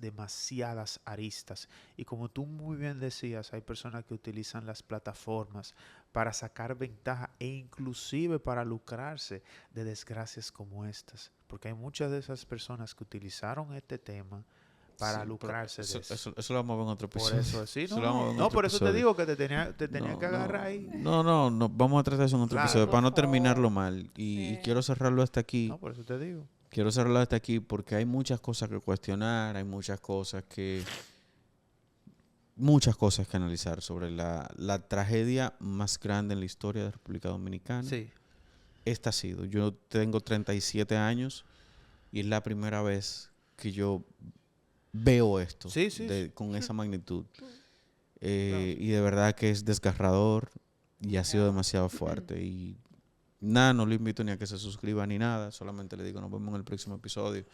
[SPEAKER 2] aristas. Y como tú muy bien decías, hay personas que utilizan las plataformas para sacar ventaja e inclusive para lucrarse de desgracias como estas. Porque hay muchas de esas personas que utilizaron este tema para
[SPEAKER 1] Sí, pero
[SPEAKER 2] lucrarse de eso.
[SPEAKER 1] eso lo vamos a ver en otro
[SPEAKER 2] Por
[SPEAKER 1] episodio.
[SPEAKER 2] eso sí,
[SPEAKER 1] Eso
[SPEAKER 2] no,
[SPEAKER 1] lo vamos a ver
[SPEAKER 2] no,
[SPEAKER 1] en
[SPEAKER 2] no,
[SPEAKER 1] otro
[SPEAKER 2] por eso te
[SPEAKER 1] episodio.
[SPEAKER 2] digo que te tenía
[SPEAKER 1] No,
[SPEAKER 2] que agarrar ahí.
[SPEAKER 1] no, vamos a tratar eso en otro
[SPEAKER 2] Claro.
[SPEAKER 1] episodio.
[SPEAKER 3] Por
[SPEAKER 1] Para no
[SPEAKER 3] favor.
[SPEAKER 1] terminarlo mal. Y
[SPEAKER 3] Sí.
[SPEAKER 1] quiero cerrarlo hasta aquí.
[SPEAKER 2] No, por eso te digo.
[SPEAKER 1] Quiero cerrarlo hasta aquí porque hay muchas cosas que cuestionar, hay muchas cosas que analizar sobre la tragedia más grande en la historia de la República Dominicana.
[SPEAKER 2] Sí,
[SPEAKER 1] Esta ha sido. Yo tengo 37 años y es la primera vez que yo veo esto
[SPEAKER 2] sí, sí. Sí.
[SPEAKER 1] con esa magnitud.
[SPEAKER 2] Claro.
[SPEAKER 1] Y de verdad que es desgarrador y ha sido demasiado fuerte. Y nada, no lo invito ni a que se suscriba ni nada. Solamente le digo, nos vemos en el próximo episodio.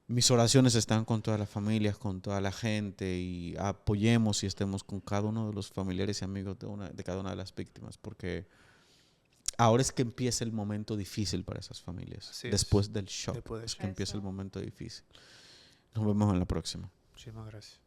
[SPEAKER 1] Mis oraciones están con todas las familias, con toda la gente y apoyemos y estemos con cada uno de los familiares y amigos de cada una de las víctimas, porque ahora es que empieza el momento difícil para esas familias.
[SPEAKER 2] Así es.
[SPEAKER 1] Después del shock
[SPEAKER 2] Después del
[SPEAKER 1] es
[SPEAKER 2] shock.
[SPEAKER 1] que empieza el
[SPEAKER 3] Eso.
[SPEAKER 1] momento difícil. Nos vemos en la próxima.
[SPEAKER 2] Muchísimas gracias.